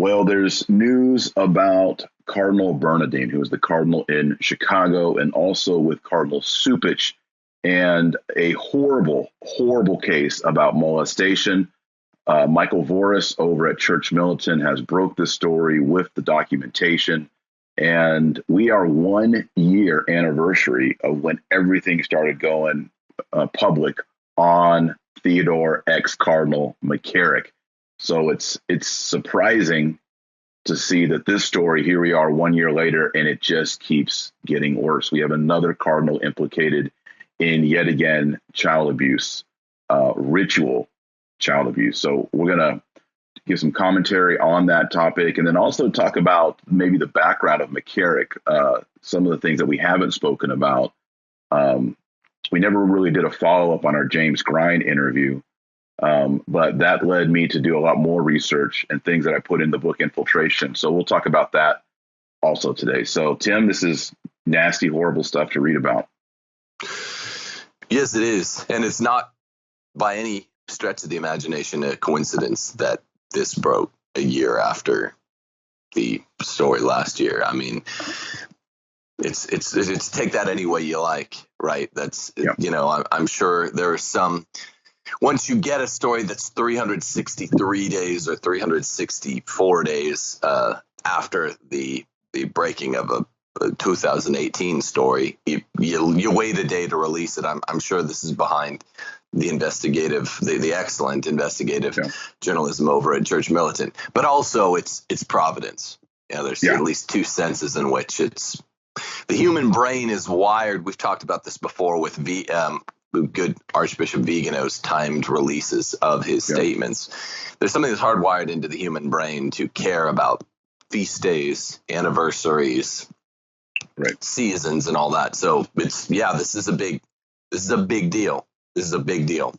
Well, there's news about Cardinal Bernardine, who is the cardinal in Chicago, and also with Cardinal Supich, and a horrible, horrible case about molestation. Michael Voris over at Church Militant has broke this story with the documentation. And we are 1 year anniversary of when everything started going public on Theodore ex Cardinal McCarrick. So it's surprising to see that this story, here we are 1 year later, and it just keeps getting worse. We have another cardinal implicated in yet again child abuse, ritual child abuse. So we're going to give some commentary on that topic, and then also talk about maybe the background of McCarrick, some of the things that we haven't spoken about. We never really did a follow-up on our James Grind interview, but that led me to do a lot more research and things that I put in the book Infiltration. So we'll talk about that also today. So, Tim, this is nasty, horrible stuff to read about. Yes, it is. And it's not by any stretch of the imagination a coincidence that this broke a year after the story last year. I mean, it's take that any way you like, right? That's, yeah. I'm sure there are some, once you get a story that's 363 days or 364 days after the breaking of a 2018 story, you wait a day to release it. I'm sure this is behind the excellent investigative journalism over at Church Militant, but also it's providence. There's at least two senses in which it's the human brain is wired. We've talked about this before with good Archbishop Vigano's timed releases of his statements. There's something that's hardwired into the human brain to care about feast days, anniversaries, seasons, and all that. So this is a big deal. This is a big deal.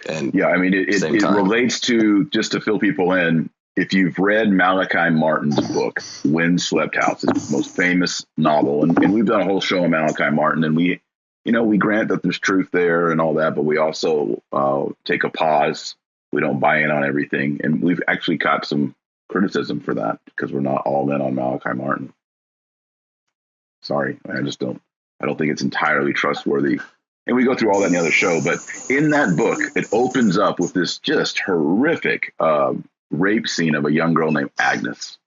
And I mean, it relates to, just to fill people in, if you've read Malachi Martin's book, Windswept House, his most famous novel, and we've done a whole show on Malachi Martin, and we grant that there's truth there and all that, but we also take a pause. We don't buy in on everything. And we've actually caught some criticism for that because we're not all in on Malachi Martin. Sorry, I don't think it's entirely trustworthy. And we go through all that in the other show. But in that book, it opens up with this just horrific rape scene of a young girl named Agnes.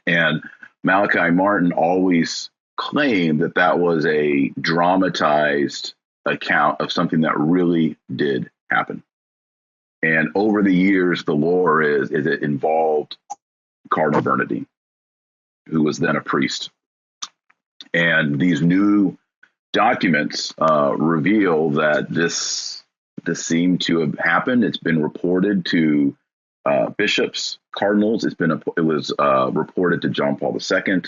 And Malachi Martin always claimed that was a dramatized account of something that really did happen. And over the years, the lore is it involved Cardinal Bernardine, who was then a priest. And these new documents reveal that this seemed to have happened. It's been reported to bishops, cardinals. It was reported to John Paul II,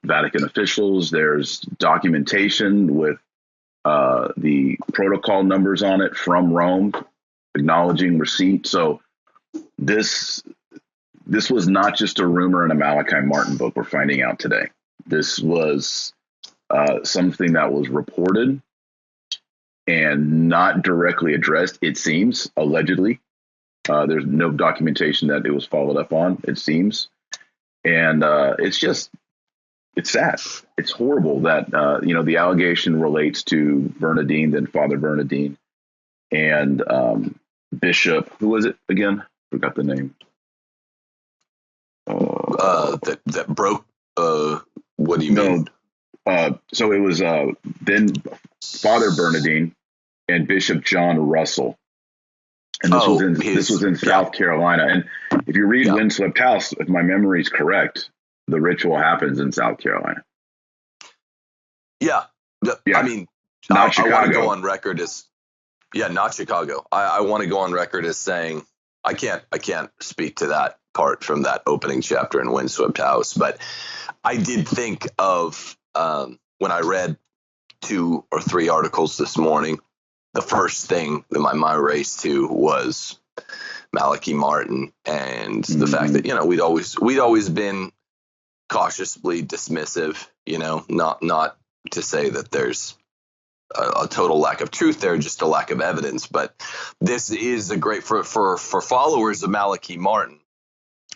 Vatican officials. There's documentation with the protocol numbers on it from Rome, acknowledging receipt. So this was not just a rumor in a Malachi Martin book we're finding out today. This was something that was reported and not directly addressed, it seems, allegedly. There's no documentation that it was followed up on, it seems. And it's sad. It's horrible that, the allegation relates to Bernardine, then Father Bernardine, and Bishop, who was it again? Forgot the name. That broke. What do you mean? So it was then Father Bernardine and Bishop John Russell. And this was in South Carolina. And if you read Windswept House, if my memory is correct, the ritual happens in South Carolina. Yeah. I mean, not Chicago. I want to go on record as, not Chicago. I want to go on record as saying I can't speak to that part from that opening chapter in Windswept House, but I did think of when I read 2 or 3 articles this morning, the first thing that my mind raced to was Malachi Martin and the fact that, we'd always been cautiously dismissive, not to say that there's a total lack of truth there, just a lack of evidence. But this is a great for followers of Malachi Martin.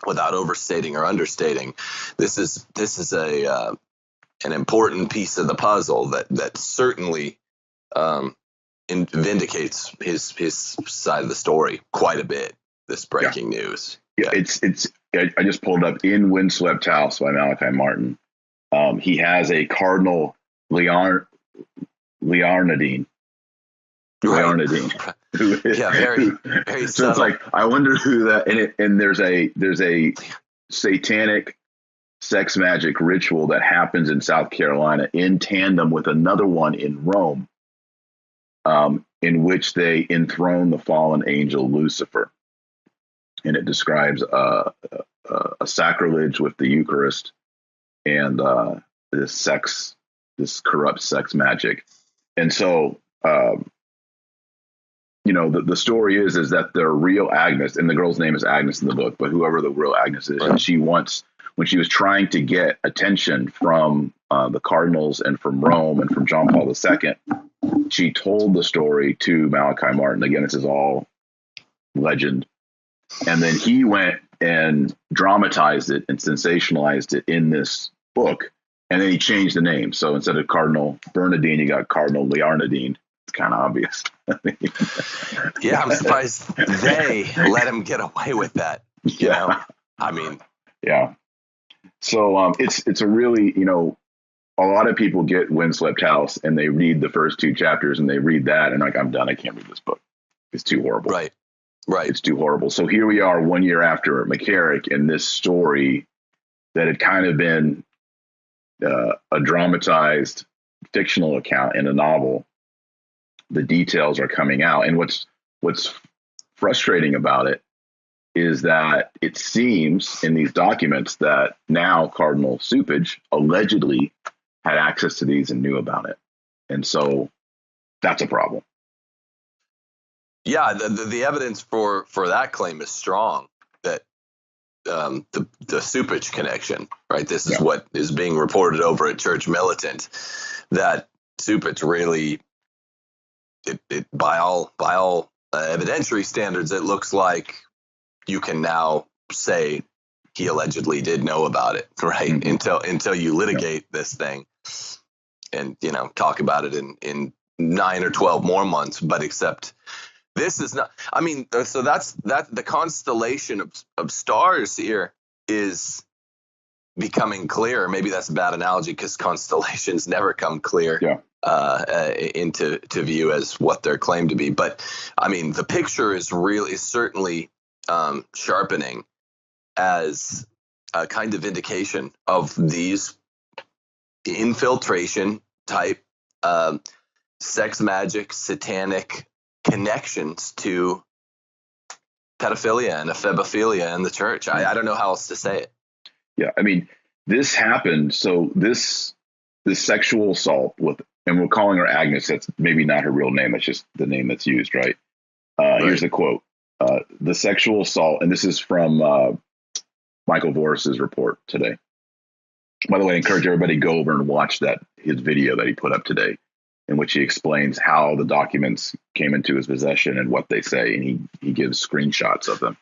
without overstating or understating, this is an important piece of the puzzle that certainly vindicates his side of the story quite a bit. This breaking news. Yeah, it's. I just pulled up In Windswept House by Malachi Martin. He has a Cardinal Liarnadine. Right. Yeah, very so subtle. it's like, I wonder who that. And there's a satanic sex magic ritual that happens in South Carolina in tandem with another one in Rome, in which they enthrone the fallen angel Lucifer. And it describes a sacrilege with the Eucharist and this corrupt sex magic. And so, the story is that the real Agnes, and the girl's name is Agnes in the book, but whoever the real Agnes is, and she wants, when she was trying to get attention from the cardinals and from Rome and from John Paul II, she told the story to Malachi Martin. Again, this is all legend. And then he went and dramatized it and sensationalized it in this book. And then he changed the name. So instead of Cardinal Bernardine, you got Cardinal Liarnadine. It's kind of obvious. Yeah, I'm surprised they let him get away with that. You know? I mean, yeah. So it's a really, a lot of people get Windswept House and they read the first 2 chapters and they read that and like, I'm done. I can't read this book. It's too horrible. Right. It's too horrible. So here we are 1 year after McCarrick, and this story that had kind of been a dramatized fictional account in a novel, the details are coming out. And what's frustrating about it is that it seems in these documents that now Cardinal Cupich allegedly had access to these and knew about it. And so that's a problem. Yeah, the evidence for that claim is strong, that the Cupich connection, right? This is what is being reported over at Church Militant, that Cupich really, it by all evidentiary standards, it looks like you can now say he allegedly did know about it, right? Mm-hmm. Until you litigate this thing and talk about it in 9 or 12 more months, but except. This is not, I mean, so that's the constellation of stars here is becoming clear. Maybe that's a bad analogy because constellations never come clear into view as what they're claimed to be. But I mean, the picture is certainly sharpening as a kind of indication of these infiltration type sex magic, satanic connections to pedophilia and ephebophilia in the church. I don't know how else to say it. Yeah, I mean, this happened. So this sexual assault and we're calling her Agnes. That's maybe not her real name. That's just the name that's used, right? Here's the quote. The sexual assault, and this is from Michael Voris's report today. By the way, I encourage everybody to go over and watch his video that he put up today, in which he explains how the documents came into his possession and what they say, and he gives screenshots of them.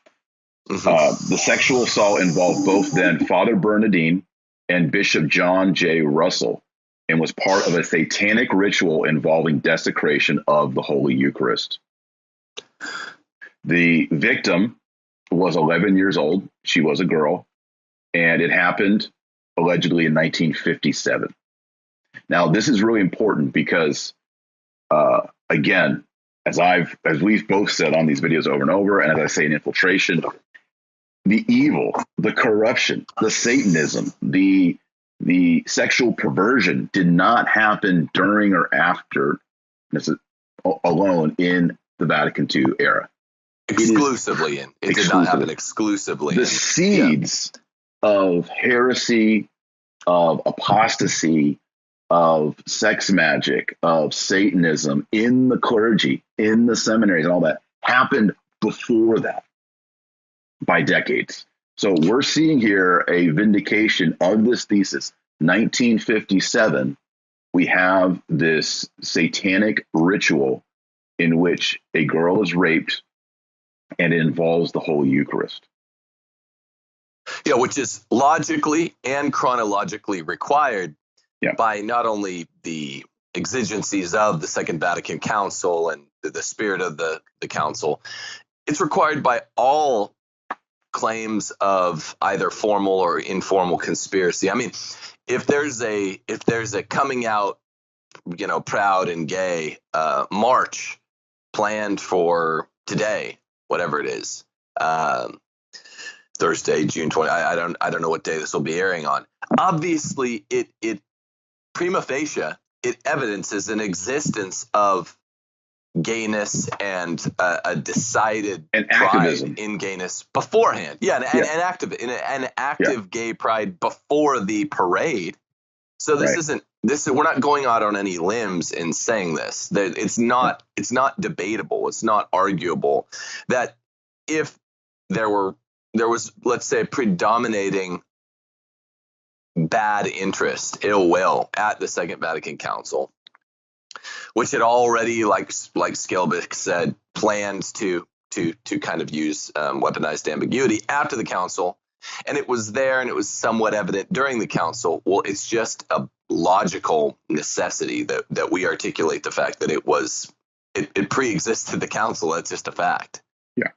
Mm-hmm. The sexual assault involved both then Father Bernardine and Bishop John J. Russell, and was part of a satanic ritual involving desecration of the Holy Eucharist. The victim was 11 years old. She was a girl, and it happened allegedly in 1957. Now, this is really important because, again, as we've both said on these videos over and over, and as I say in Infiltration, the evil, the corruption, the Satanism, the sexual perversion did not happen during or after alone in the Vatican II era. Exclusively in. It did not happen exclusively. The seeds of heresy, of apostasy, of sex magic, of Satanism in the clergy, in the seminaries and all that happened before that by decades. So we're seeing here a vindication of this thesis. 1957, we have this satanic ritual in which a girl is raped and it involves the Holy Eucharist. Yeah, which is logically and chronologically required by not only the exigencies of the Second Vatican Council and the spirit of the council, it's required by all claims of either formal or informal conspiracy. I mean, if there's a coming out, proud and gay march planned for today, whatever it is, Thursday, June 20. I don't know what day this will be airing on. Obviously, it prima facie, it evidences an existence of gayness and a decided pride in gayness beforehand. Yeah, an active gay pride before the parade. So this isn't we're not going out on any limbs in saying this. That it's not debatable. It's not arguable that if there was, let's say, predominating bad interest, ill will at the Second Vatican Council, which had already, like Skelbick said, planned to kind of use weaponized ambiguity after the council, and it was there and it was somewhat evident during the council. Well, it's just a logical necessity that we articulate the fact that it pre-existed the council. That's just a fact. Yeah.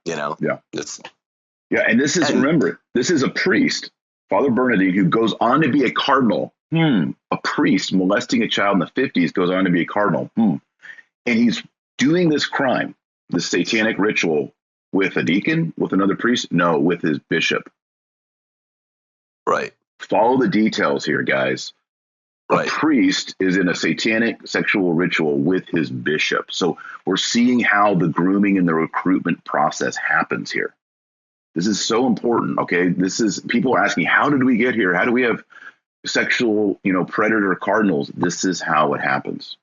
And this is, remember, this is a priest, Father Bernardine, who goes on to be a cardinal. A priest molesting a child in the 50s goes on to be a cardinal. And he's doing this crime, this satanic ritual, with a deacon, with another priest? No, with his bishop. Right. Follow the details here, guys. Right. A priest is in a satanic sexual ritual with his bishop. So we're seeing how the grooming and the recruitment process happens here. This is so important, okay? This is, people are asking, how did we get here? How do we have sexual, predator cardinals? This is how it happens.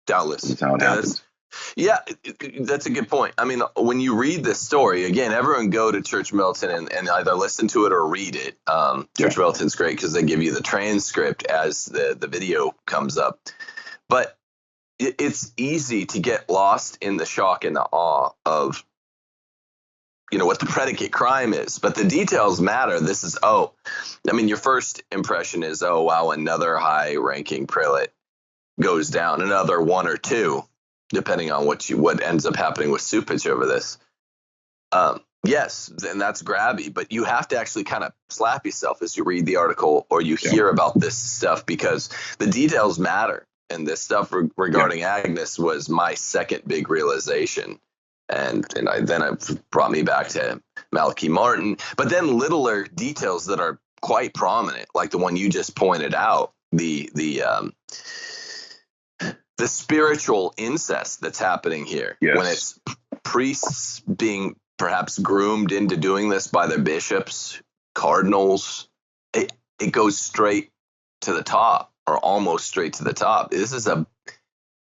Doubtless. This is how it happens. That's a good point. I mean, when you read this story, again, everyone go to Church Militant and either listen to it or read it. Church Militant's great because they give you the transcript as the video comes up. But it's easy to get lost in the shock and the awe of what the predicate crime is, but the details matter. This is, your first impression is, oh, wow, another high ranking prelate goes down, another one or two, depending on what ends up happening with Cupich over this. Yes, and that's grabby, but you have to actually kind of slap yourself as you read the article or you hear about this stuff, because the details matter. And this stuff regarding Agnes was my second big realization. And then it brought me back to Malachi Martin, but then littler details that are quite prominent, like the one you just pointed out, the spiritual incest that's happening here. Yes. When it's priests being perhaps groomed into doing this by their bishops, cardinals, it goes straight to the top, or almost straight to the top.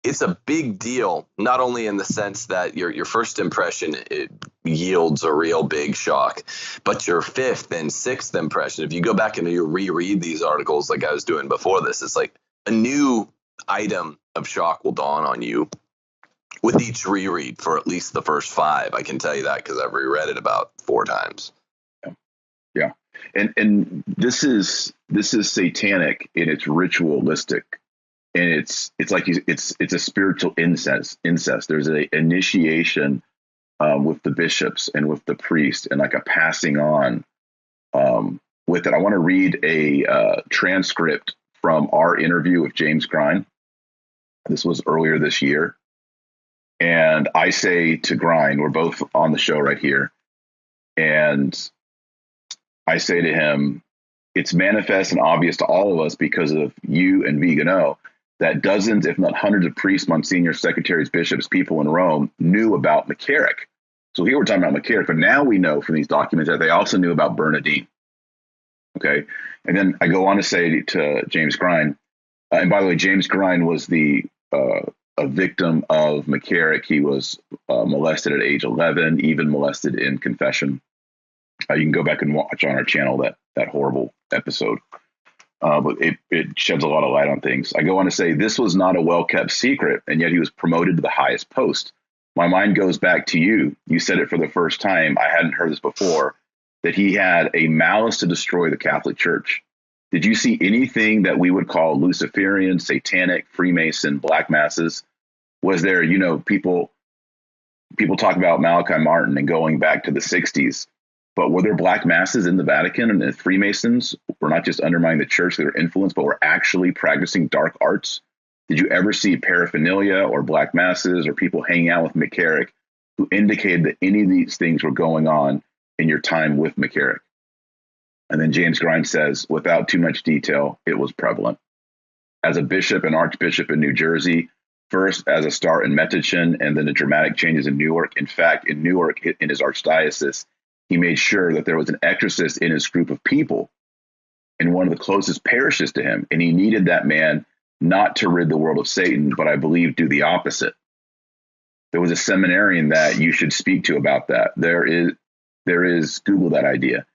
It's a big deal, not only in the sense that your first impression, it yields a real big shock, but your fifth and sixth impression, if you go back and you reread these articles like I was doing before this, it's like a new item of shock will dawn on you with each reread for at least the first 5. I can tell you that because I've reread it about 4 times. Yeah. And this is satanic and it's ritualistic. And it's like it's a spiritual incest. There's an initiation with the bishops and with the priest, and like a passing on with it. I want to read a transcript from our interview with James Grine. This was earlier this year, and I say to Grine, we're both on the show right here, and I say to him, "It's manifest and obvious to all of us because of you and Vigano that dozens, if not hundreds of priests, monsignors, secretaries, bishops, people in Rome knew about McCarrick." So here we're talking about McCarrick, but now we know from these documents that they also knew about Bernardine. Okay. And then I go on to say to James Grine, and by the way, James Grine was a victim of McCarrick. He was molested at age 11, even molested in confession. You can go back and watch on our channel that horrible episode. But it sheds a lot of light on things. I go on to say this was not a well-kept secret, and yet he was promoted to the highest post. My mind goes back to you. You said it for the first time. I hadn't heard this before. that he had a malice to destroy the Catholic Church. Did you see anything that we would call Luciferian, satanic, Freemason, black masses? Was there, people talk about Malachi Martin and going back to the 60s, but were there black masses in the Vatican, and the Freemasons were not just undermining the church, they were influenced, but were actually practicing dark arts? Did you ever see paraphernalia or black masses or people hanging out with McCarrick who indicated that any of these things were going on in your time with McCarrick? And then James Grimes says, without too much detail, it was prevalent. As a bishop and archbishop in New Jersey, first as a star in Metuchen, and then the dramatic changes in Newark. In fact, in Newark, in his archdiocese, he made sure that there was an exorcist in his group of people in one of the closest parishes to him. And he needed that man not to rid the world of Satan, but I believe do the opposite. There was a seminarian that you should speak to about that. There is Google that idea.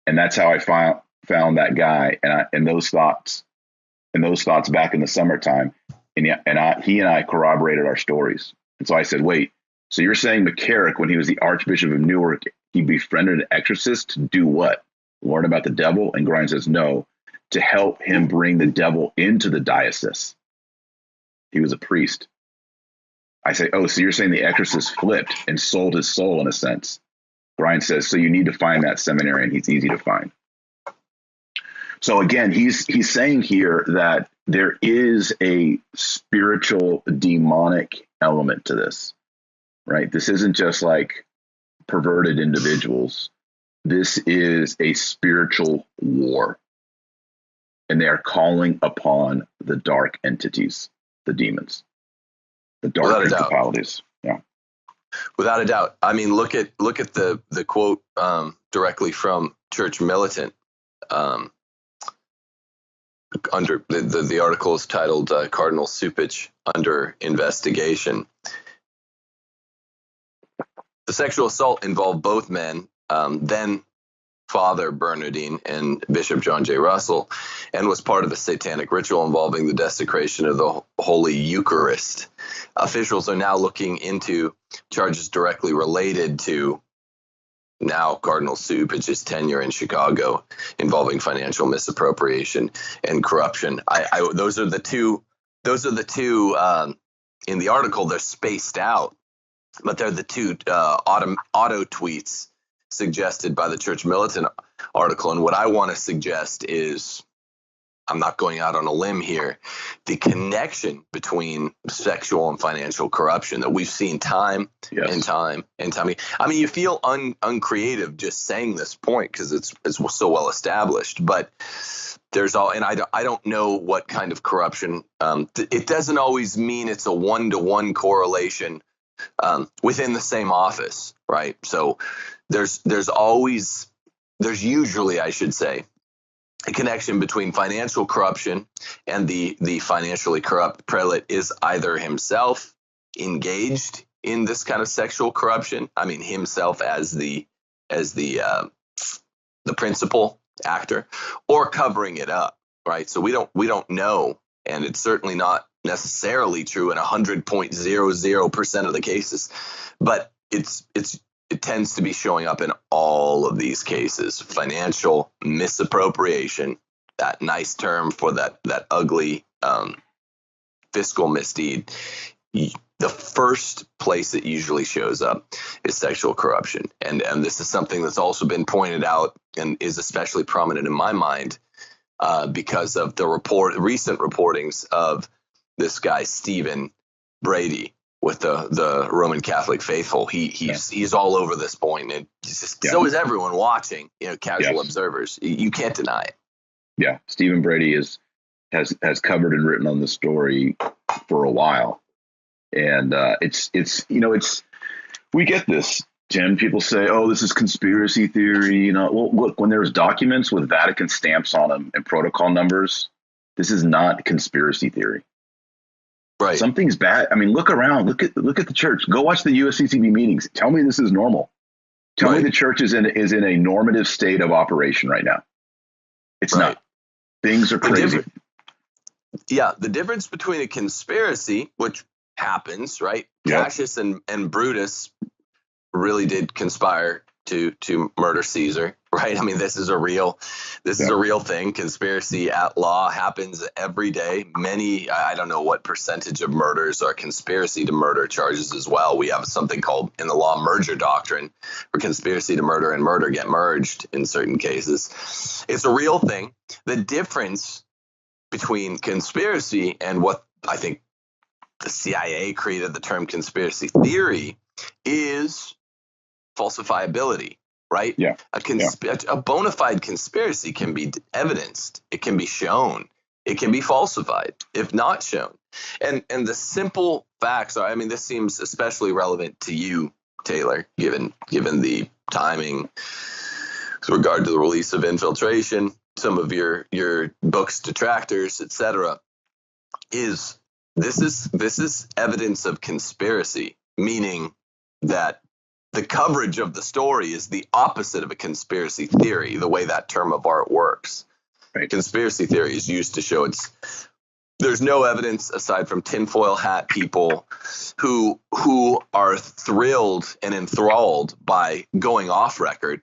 And that's how I found that guy and those thoughts back in the summertime. He and I corroborated our stories. And so I said, wait, so you're saying McCarrick, when he was the Archbishop of Newark, he befriended an exorcist to do what? Learn about the devil? And Grimes says, no, to help him bring the devil into the diocese. He was a priest. I say, oh, so you're saying the exorcist flipped and sold his soul in a sense. Grimes says, so you need to find that seminarian. He's easy to find. So again, he's saying here that there is a spiritual demonic element to this, right? This isn't just like perverted individuals. This is a spiritual war. And they are calling upon the dark entities, the demons, the dark principalities. Yeah. Without a doubt. I mean, look at the quote directly from Church Militant. Under the article is titled Cardinal Cupich Under Investigation. The sexual assault involved both men, then Father Bernardine and Bishop John J. Russell, and was part of a satanic ritual involving the desecration of the Holy Eucharist. Officials are now looking into charges directly related to now Cardinal Cupich's tenure in Chicago involving financial misappropriation and corruption. Those are the two in the article. They're spaced out, but they're the two auto tweets suggested by the Church Militant article. And what I want to suggest is, I'm not going out on a limb here, the connection between sexual and financial corruption that we've seen time and time and time. I mean, you feel uncreative just saying this point because it's so well established, but there's and I don't know what kind of corruption. It doesn't always mean it's a 1-to-1 correlation within the same office, right? So there's usually, I should say, a connection between financial corruption and the financially corrupt prelate is either himself engaged in this kind of sexual corruption. I mean, himself as the principal actor, or covering it up, right? So we don't know, and it's certainly not necessarily true in 100.00% of the cases, but it tends to be showing up in all of these cases. Financial misappropriation, that nice term for that ugly fiscal misdeed. The first place it usually shows up is sexual corruption. And this is something that's also been pointed out and is especially prominent in my mind because of the recent reportings of this guy, Stephen Brady, with the Roman Catholic faithful. He's all over this point, and so is everyone watching. Casual observers. You can't deny it. Yeah, Stephen Brady has covered and written on this story for a while, and it's we get this, Tim. People say, "Oh, this is conspiracy theory." Well, look, when there's documents with Vatican stamps on them and protocol numbers, this is not conspiracy theory. Right. Something's bad. I mean, look around. Look at the church. Go watch the USCCB meetings. Tell me this is normal. Tell me the church is in a normative state of operation right now. It's not. Things are crazy. The difference between a conspiracy, which happens, right? Cassius and Brutus really did conspire to murder Caesar, right? I mean, this is a real thing. Conspiracy at law happens every day. I don't know what percentage of murders are conspiracy to murder charges as well. We have something called in the law merger doctrine, where conspiracy to murder and murder get merged in certain cases. It's a real thing. The difference between conspiracy and what I think the CIA created the term conspiracy theory is falsifiability, right? Yeah. A bona fide conspiracy can be evidenced. It can be shown. It can be falsified if not shown. And the simple facts are, I mean, this seems especially relevant to you, Taylor, given the timing with regard to the release of Infiltration, some of your books, detractors, etc. This is evidence of conspiracy, meaning that the coverage of the story is the opposite of a conspiracy theory, the way that term of art works. Right. Conspiracy theory is used to show there's no evidence aside from tinfoil hat people who are thrilled and enthralled by going off record,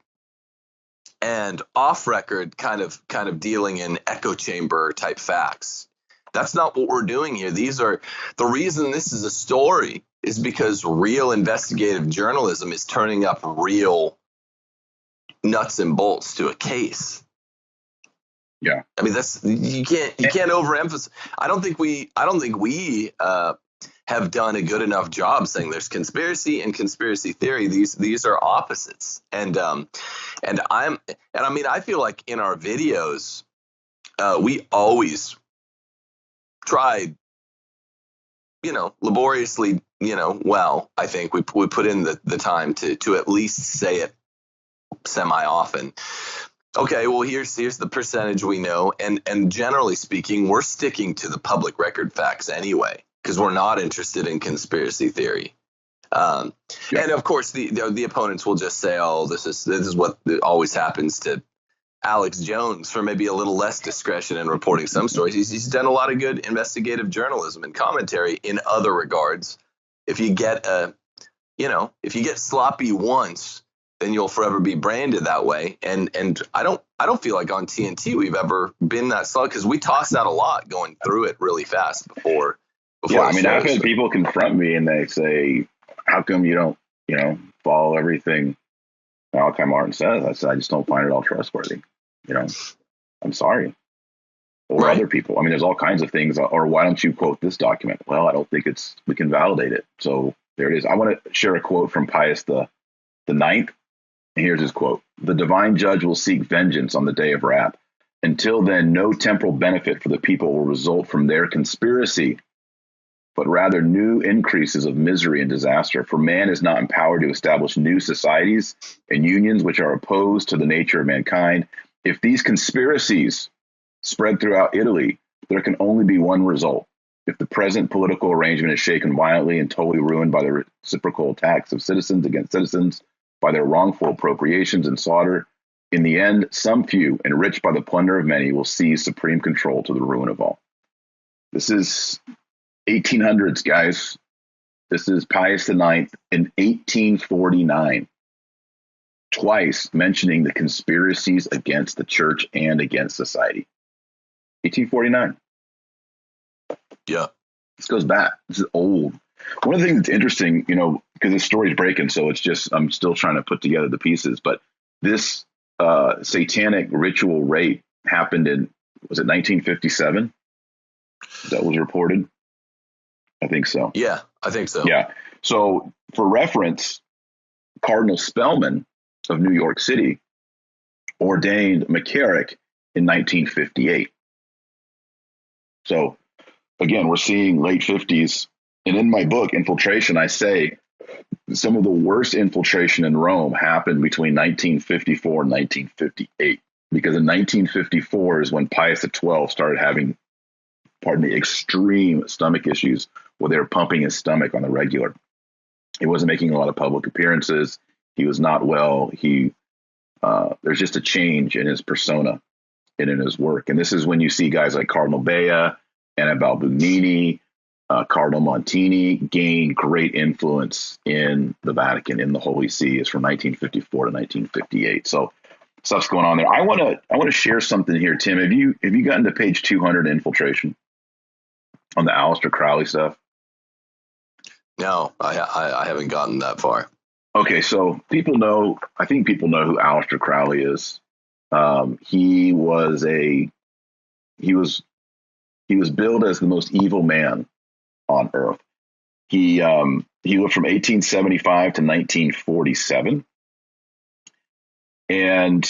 and off record kind of dealing in echo chamber type facts. That's not what we're doing here. The reason this is a story is because real investigative journalism is turning up real nuts and bolts to a case. Yeah. I mean, you can't overemphasize. I don't think we have done a good enough job saying there's conspiracy and conspiracy theory. These are opposites. And I feel like in our videos, we always tried, laboriously, I think we put in the time to at least say it semi-often. Okay, well, here's the percentage we know. And generally speaking, we're sticking to the public record facts anyway, because we're not interested in conspiracy theory. And of course, the opponents will just say, oh, this is what always happens to Alex Jones for maybe a little less discretion in reporting some stories. He's done a lot of good investigative journalism and commentary in other regards. If you get sloppy once, then you'll forever be branded that way. And I don't feel like on TNT we've ever been that slow, because we toss out a lot going through it really fast before. Yeah, I mean, I've had people confront me and they say, "How come you don't, follow everything Malachi Martin says?" I said, "I just don't find it all trustworthy. I'm sorry." Or right. Other people. I mean, there's all kinds of things. Or why don't you quote this document? Well, I don't think we can validate it. So there it is. I want to share a quote from Pius the Ninth. And here's his quote: "The divine judge will seek vengeance on the day of wrath. Until then, no temporal benefit for the people will result from their conspiracy, but rather new increases of misery and disaster. For man is not empowered to establish new societies and unions which are opposed to the nature of mankind. If these conspiracies spread throughout Italy, there can only be one result. If the present political arrangement is shaken violently and totally ruined by the reciprocal attacks of citizens against citizens, by their wrongful appropriations and slaughter, in the end, some few, enriched by the plunder of many, will seize supreme control to the ruin of all." This is 1800s, guys. This is Pius IX in 1849, twice mentioning the conspiracies against the church and against society. 1849. Yeah. This goes back. This is old. One of the things that's interesting, because the story's breaking, so it's just, I'm still trying to put together the pieces, but this satanic ritual rape happened in, was it 1957? That was reported? I think so. Yeah, I think so. Yeah. So for reference, Cardinal Spellman of New York City ordained McCarrick in 1958. So again, we're seeing late 50s. And in my book, Infiltration, I say some of the worst infiltration in Rome happened between 1954 and 1958. Because in 1954 is when Pius XII started having, extreme stomach issues where they were pumping his stomach on the regular. He wasn't making a lot of public appearances. He was not well. There's just a change in his persona and in his work. And this is when you see guys like Cardinal Bea, Annibale Bugnini, Cardinal Montini gained great influence in the Vatican, in the Holy See, is from 1954 to 1958. So stuff's going on there. I want to share something here, Tim. Have you gotten to page 200 infiltration on the Aleister Crowley stuff? No, I haven't gotten that far. Okay, so I think people know who Aleister Crowley is. He was billed as the most evil man on earth. He lived from 1875 to 1947, and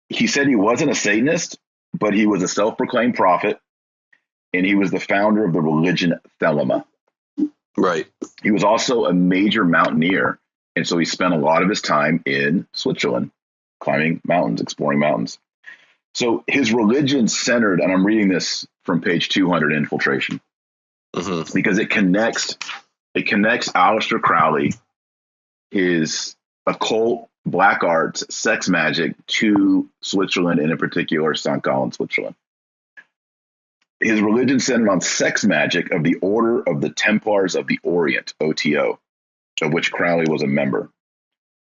he said he wasn't a Satanist, but he was a self-proclaimed prophet, and he was the founder of the religion Thelema. Right. He was also a major mountaineer, and so he spent a lot of his time in Switzerland, climbing mountains, exploring mountains. So his religion centered, and I'm reading this from page 200, infiltration, because it connects Aleister Crowley, his occult, black arts, sex magic, to Switzerland, and in particular St. Gallen, Switzerland. His religion centered on sex magic of the Order of the Templars of the Orient, OTO, of which Crowley was a member.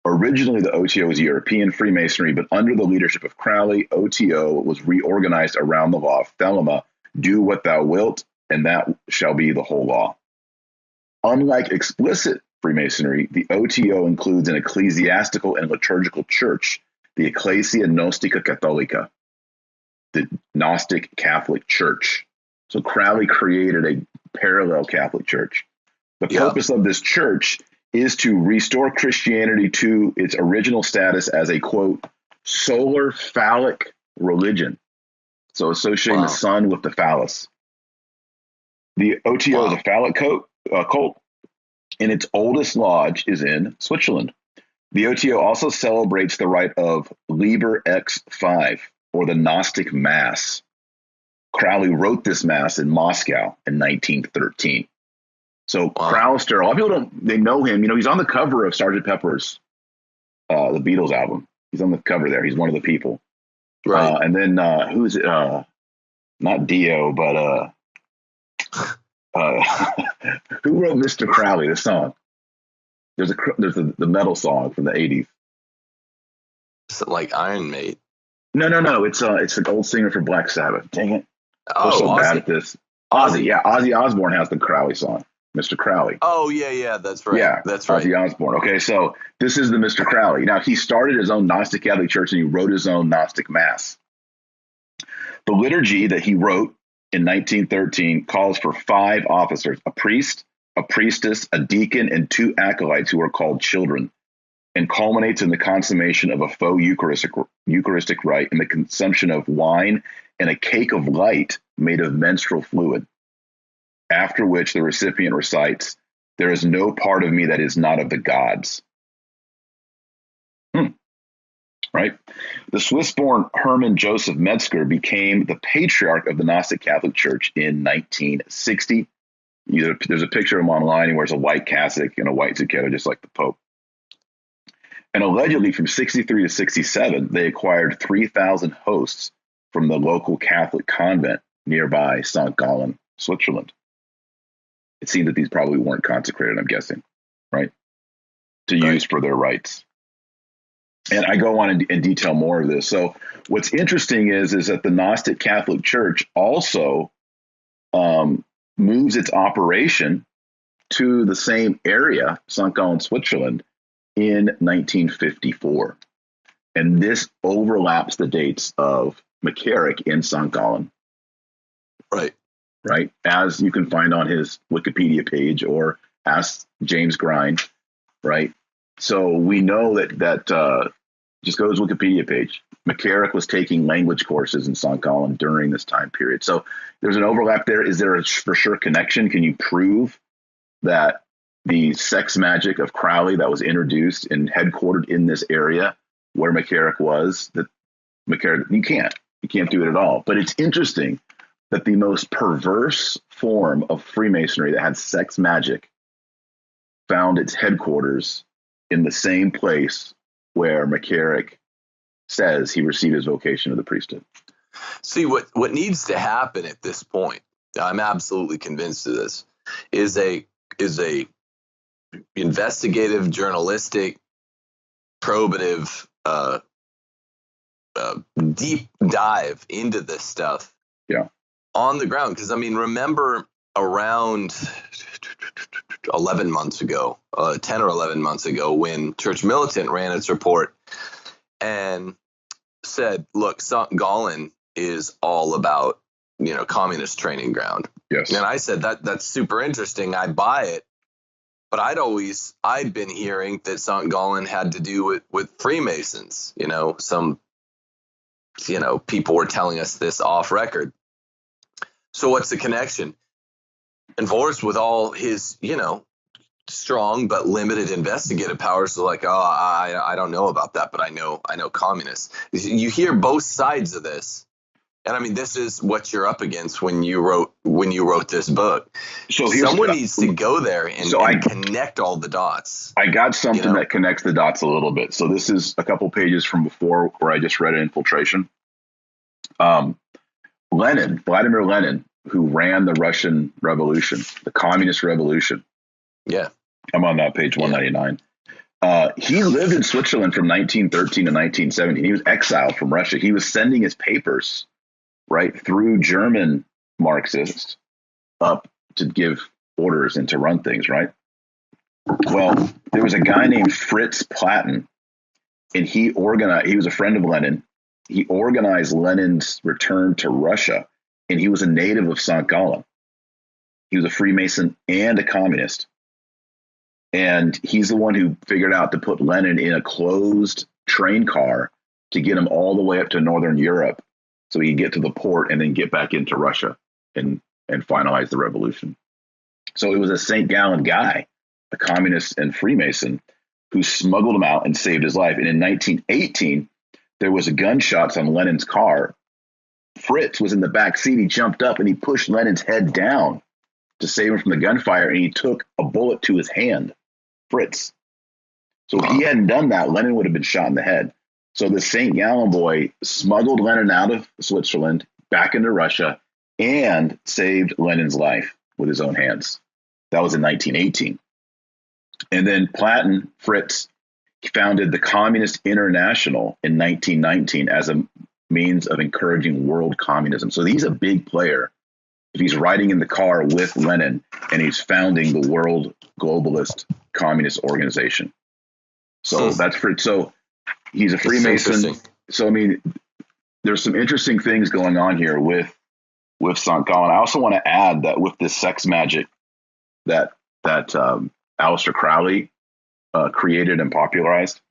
Originally, the OTO was European Freemasonry, but under the leadership of Crowley, OTO was reorganized around the law of Thelema: do what thou wilt, and that shall be the whole law. Unlike explicit Freemasonry, the OTO includes an ecclesiastical and liturgical church, the Ecclesia Gnostica Catholica, the Gnostic Catholic Church. So Crowley created a parallel Catholic Church. The purpose of this church is to restore Christianity to its original status as a, quote, solar phallic religion. So associating the sun with the phallus. The OTO is a phallic cult, and its oldest lodge is in Switzerland. The OTO also celebrates the rite of Liber X5, or the Gnostic Mass. Crowley wrote this Mass in Moscow in 1913. So Crowlster, a lot of people they know him. You know, he's on the cover of Sgt. Pepper's, the Beatles album. He's on the cover there. He's one of the people. Right. And then who is it? Not Dio, but who wrote Mr. Crowley, the song? There's the metal song from the 80s. Is it like Iron Maiden? No. It's the old singer for Black Sabbath. Dang it. I'm so Ozzy. bad at this. Ozzy, yeah. Ozzy Osbourne has the Crowley song, Mr. Crowley. Oh, yeah, that's right. Yeah, that's right. Ozzy Osbourne. Okay, so this is the Mr. Crowley. Now, he started his own Gnostic Catholic Church, and he wrote his own Gnostic Mass. The liturgy that he wrote in 1913 calls for 5 officers: a priest, a priestess, a deacon, and 2 acolytes who are called children, and culminates in the consummation of a faux Eucharistic rite and the consumption of wine and a cake of light made of menstrual fluid, after which the recipient recites, "There is no part of me that is not of the gods." Right? The Swiss-born Hermann Joseph Metzger became the patriarch of the Gnostic Catholic Church in 1960. There's a picture of him online. He wears a white cassock and a white zucchero, just like the Pope. And allegedly, from 63 to 67, they acquired 3,000 hosts from the local Catholic convent nearby St. Gallen, Switzerland. It seemed that these probably weren't consecrated, I'm guessing, right? To use for their rites. And I go on and detail more of this. So what's interesting is that the Gnostic Catholic Church also moves its operation to the same area, St. Gallen, Switzerland, in 1954. And this overlaps the dates of McCarrick in St. Gallen. Right. As you can find on his Wikipedia page, or ask James Grind. Right. So we know that just go to his Wikipedia page. McCarrick was taking language courses in St. Gallen during this time period. So there's an overlap there. Is there a for sure connection? Can you prove that the sex magic of Crowley that was introduced and headquartered in this area where McCarrick was, that McCarrick, you can't do it at all. But it's interesting that the most perverse form of Freemasonry that had sex magic found its headquarters in the same place where McCarrick says he received his vocation of the priesthood. See, what needs to happen at this point, I'm absolutely convinced of this, is a investigative, journalistic, probative, deep dive into this stuff. Yeah. On the ground. Because, I mean, remember around 11 months ago, 10 or 11 months ago, when Church Militant ran its report and said, look, St. Gallen is all about, communist training ground. Yes. And I said, that's super interesting. I buy it. But I'd been hearing that St. Gallen had to do with Freemasons. People were telling us this off record. So what's the connection? And Vorst, with all his, strong but limited investigative powers, is like, I don't know about that, but I know communists. You hear both sides of this. And I mean, this is what you're up against when you wrote this book. So someone needs to go there and connect all the dots. I got something that connects the dots a little bit. So this is a couple pages from before where I just read Infiltration. Vladimir Lenin, who ran the Russian Revolution, the Communist Revolution. Yeah. I'm on that page 199. He lived in Switzerland from 1913 to 1917. He was exiled from Russia. He was sending his papers right through German Marxists up to give orders and to run things, right? Well, there was a guy named Fritz Platten, and he was a friend of Lenin. He organized Lenin's return to Russia, and he was a native of St. Gallen. He was a Freemason and a communist. And he's the one who figured out to put Lenin in a closed train car to get him all the way up to Northern Europe so he could get to the port and then get back into Russia and finalize the revolution. So it was a St. Gallen guy, a communist and Freemason, who smuggled him out and saved his life. And in 1918, there was gunshots on Lenin's car. Fritz was in the back seat. He jumped up and he pushed Lenin's head down to save him from the gunfire, and he took a bullet to his hand, Fritz. So if he hadn't done that, Lenin would have been shot in the head. So the St. Gallen boy smuggled Lenin out of Switzerland, back into Russia, and saved Lenin's life with his own hands. That was in 1918. And then Platten, Fritz, founded the Communist International in 1919 as a means of encouraging world communism. So he's a big player. If he's riding in the car with Lenin and he's founding the World Globalist Communist Organization. So that's Fritz. So he's a Freemason. So, I mean, there's some interesting things going on here with St. Gallen. I also want to add that with this sex magic that Aleister Crowley created and popularized,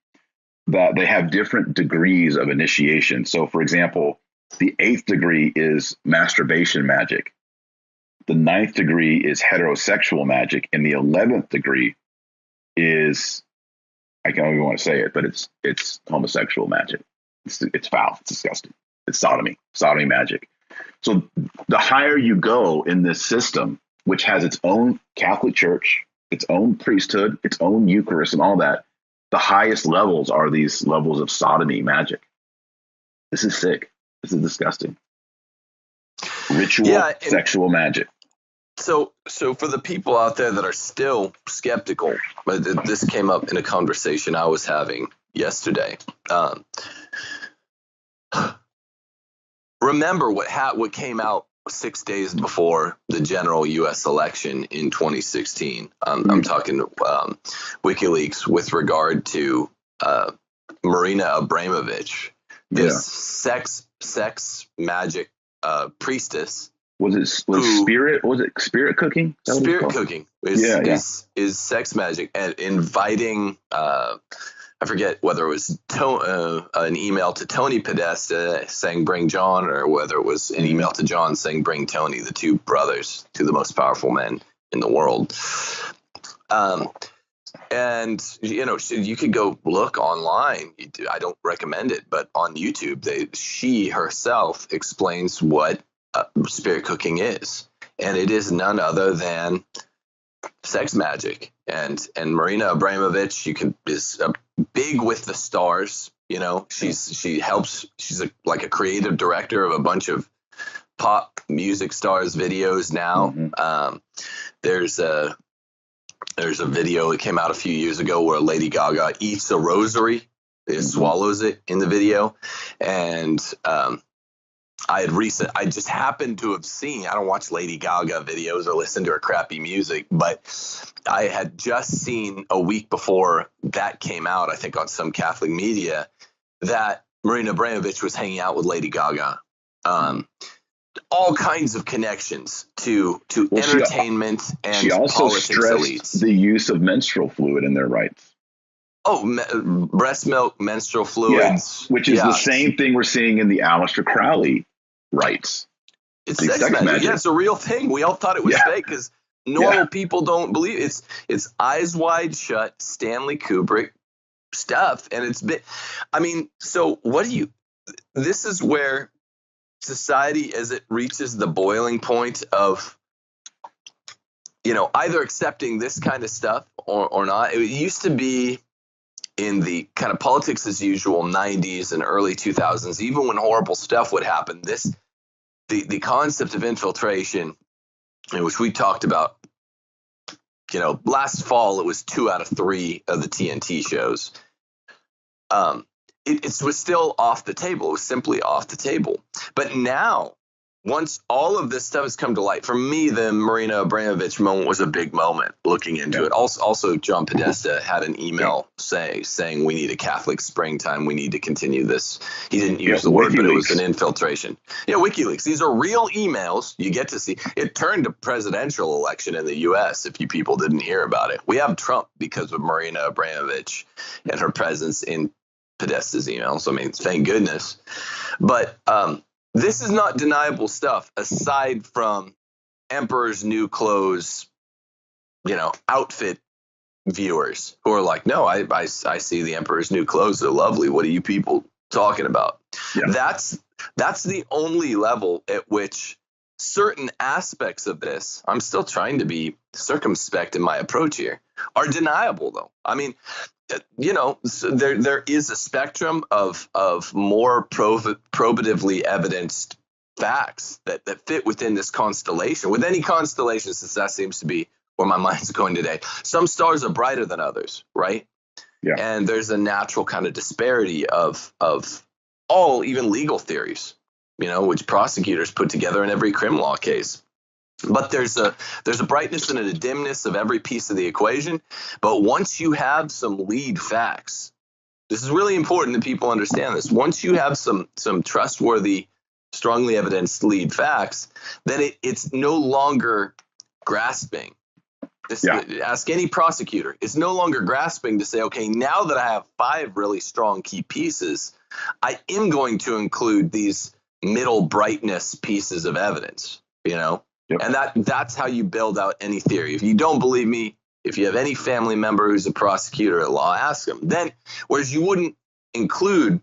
that they have different degrees of initiation. So, for example, the 8th degree is masturbation magic. The 9th degree is heterosexual magic. And the 11th degree is, I don't even want to say it, but it's homosexual magic. It's foul. It's disgusting. It's sodomy magic. So the higher you go in this system, which has its own Catholic Church, its own priesthood, its own Eucharist and all that, the highest levels are these levels of sodomy magic. This is sick. This is disgusting. Ritual sexual magic. So for the people out there that are still skeptical, this came up in a conversation I was having yesterday. Remember what came out 6 days before the general U.S. election in 2016. I'm talking WikiLeaks with regard to Marina Abramovich, this sex magic priestess. Was it spirit cooking? Spirit cooking is sex magic, and inviting. I forget whether it was an email to Tony Podesta saying bring John, or whether it was an email to John saying bring Tony, the two brothers, two of the most powerful men in the world. And you could go look online. I don't recommend it, but on YouTube, she herself explains what spirit cooking is, and it is none other than sex magic. And Marina Abramovich, is big with the stars. She's like a creative director of a bunch of pop music stars videos now. Mm-hmm. There's a video that came out a few years ago where Lady Gaga eats a rosary, swallows it in the video, and I just happened to have seen, I don't watch Lady Gaga videos or listen to her crappy music, but I had just seen a week before that came out, I think on some Catholic media, that Marina Abramovich was hanging out with Lady Gaga. All kinds of connections to entertainment and she also politics stressed elites. the use of menstrual fluid in their rights. Breast milk, menstrual fluids. Yeah, which is the same thing we're seeing in the Aleister Crowley rights. It's sex magic. Yeah, it's a real thing. We all thought it was fake because normal people don't believe it. It's eyes wide shut, Stanley Kubrick stuff. And so what do you – this is where society, as it reaches the boiling point of, either accepting this kind of stuff or not. It used to be in the kind of politics as usual 90s and early 2000s, even when horrible stuff would happen, the concept of infiltration, which we talked about, last fall, it was 2 out of 3 of the TNT shows. It was still off the table. It was simply off the table. But now, once all of this stuff has come to light, for me, the Marina Abramovich moment was a big moment looking into it. Also, John Podesta had an email saying we need a Catholic springtime. We need to continue this. He didn't use the word, but it was an infiltration. Yeah, WikiLeaks. These are real emails. You get to see. It turned a presidential election in the U.S. if you people didn't hear about it. We have Trump because of Marina Abramovich and her presence in Podesta's emails. Thank goodness. But this is not deniable stuff aside from Emperor's New Clothes, outfit viewers who are like, no, I see the Emperor's New Clothes. They're lovely. What are you people talking about? Yeah. That's the only level at which certain aspects of this, I'm still trying to be circumspect in my approach here, are deniable, though. There is a spectrum of more probatively evidenced facts that fit within this constellation. With any constellation, since that seems to be where my mind's going today, some stars are brighter than others, right? Yeah. And there's a natural kind of disparity of all, even legal theories, which prosecutors put together in every crim law case. But there's a brightness and a dimness of every piece of the equation. But once you have some lead facts, this is really important that people understand this. Once you have some trustworthy, strongly evidenced lead facts, then it's no longer grasping. Ask any prosecutor. It's no longer grasping to say, okay, now that I have 5 really strong key pieces, I am going to include these middle brightness pieces of evidence, Yep. And that's how you build out any theory. If you don't believe me, if you have any family member who's a prosecutor at law, ask them. Then, whereas you wouldn't include,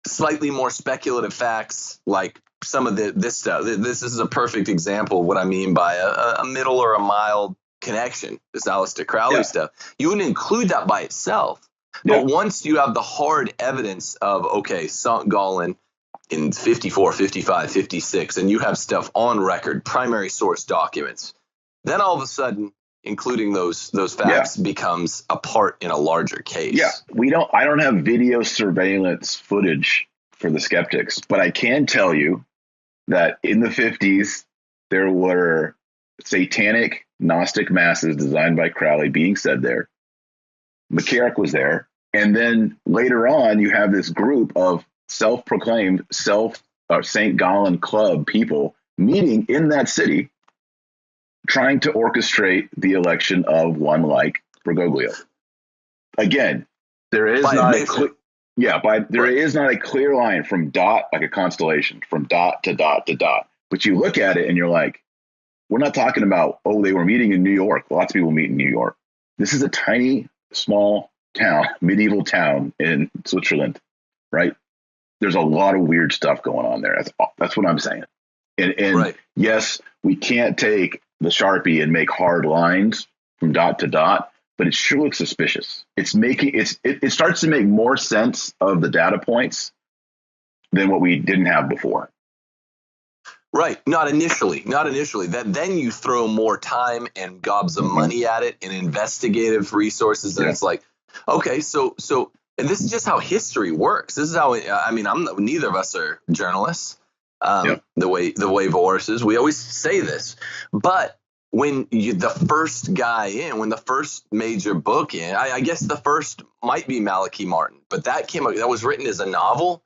slightly more speculative facts like some of this stuff. This is a perfect example of what I mean by a middle or a mild connection, this Aleister Crowley stuff. You wouldn't include that by itself. But once you have the hard evidence of, okay, St. Gallen in 54, 55, 56, and you have stuff on record, primary source documents, then all of a sudden, including those facts becomes a part in a larger case. Yeah, I don't have video surveillance footage for the skeptics, but I can tell you that in the 50s, there were satanic Gnostic masses designed by Crowley being said there. McCarrick was there. And then later on, you have this group of self-proclaimed St. Gallen Club people meeting in that city, trying to orchestrate the election of one like Bergoglio. Again, there is not a clear line from dot, like a constellation, from dot to dot to dot. But you look at it and you're like, we're not talking about, they were meeting in New York. Lots of people meet in New York. This is a tiny, small town, medieval town in Switzerland, right? There's a lot of weird stuff going on there. That's what I'm saying. And yes, we can't take the Sharpie and make hard lines from dot to dot, but it sure looks suspicious. It starts to make more sense of the data points than what we didn't have before. Right. Not initially. Not initially. That then you throw more time and gobs of money at it and investigative resources, and it's like, okay, so and this is just how history works. This is how I mean, neither of us are journalists. The way Voris is, we always say this, but when the first guy in, when the first major book in, I guess the first might be Malachi Martin, but that was written as a novel,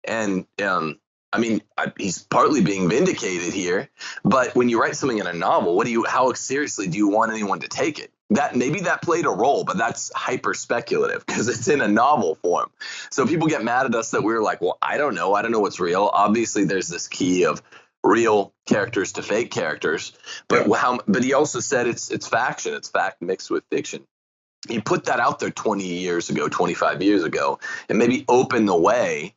and I mean, he's partly being vindicated here, but when you write something in a novel, how seriously do you want anyone to take it? That maybe that played a role, but that's hyper speculative because it's in a novel form. So people get mad at us that we're like, well, I don't know what's real. Obviously, there's this key of real characters to fake characters, but but he also said it's faction, it's fact mixed with fiction. He put that out there 20 years ago, 25 years ago, and maybe open the way.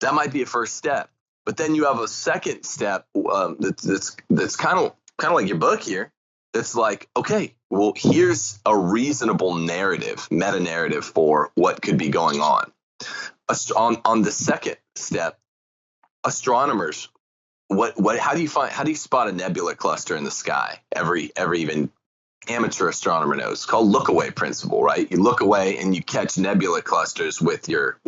That might be a first step, but then you have a second step that's kind of like your book here. That's like, okay, well, here's a reasonable narrative, meta narrative for what could be going on. On the second step, astronomers, how do you spot a nebula cluster in the sky? Every even amateur astronomer knows. It's called look-away principle, right? You look away and you catch nebula clusters with your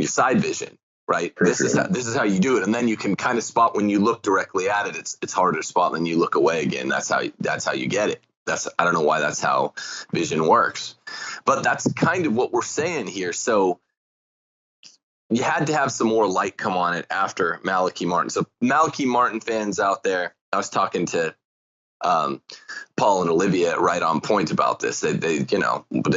side vision, right? This is how you do it, and then you can kind of spot when you look directly at it. It's harder to spot than you look away again. That's how you get it. I don't know why that's how vision works, but that's kind of what we're saying here. So you had to have some more light come on it after Malachi Martin. So Malachi Martin fans out there, I was talking to Paul and Olivia Right On Point about this. They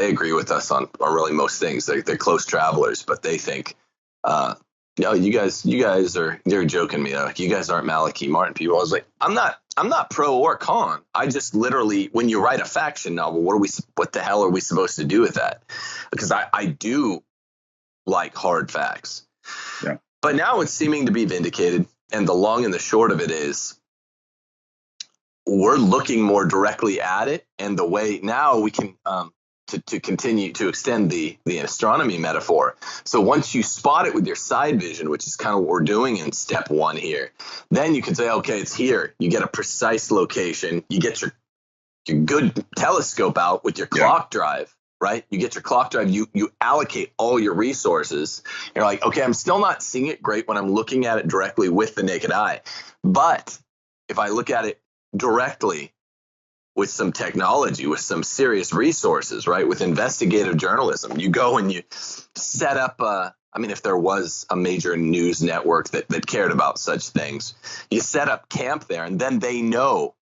agree with us on really most things. They're close travelers, but they think, no, you guys they're joking me. Like, you guys aren't Malachi Martin people. I was like, I'm not pro or con. I just literally, when you write a faction novel, what the hell are we supposed to do with that? Because I do like hard facts. Yeah. But now it's seeming to be vindicated, and the long and the short of it is, we're looking more directly at it, and the way now we can to continue to extend the astronomy metaphor. So once you spot it with your side vision, which is kind of what we're doing in step one here, then you can say, okay, it's here. You get a precise location. You get your good telescope out with your clock drive, right? You get your clock drive. You allocate all your resources. You're like, okay, I'm still not seeing it great when I'm looking at it directly with the naked eye, but if I look at it directly with some technology, with some serious resources, right? With investigative journalism, you go and you set up if there was a major news network that cared about such things, you set up camp there, and then they know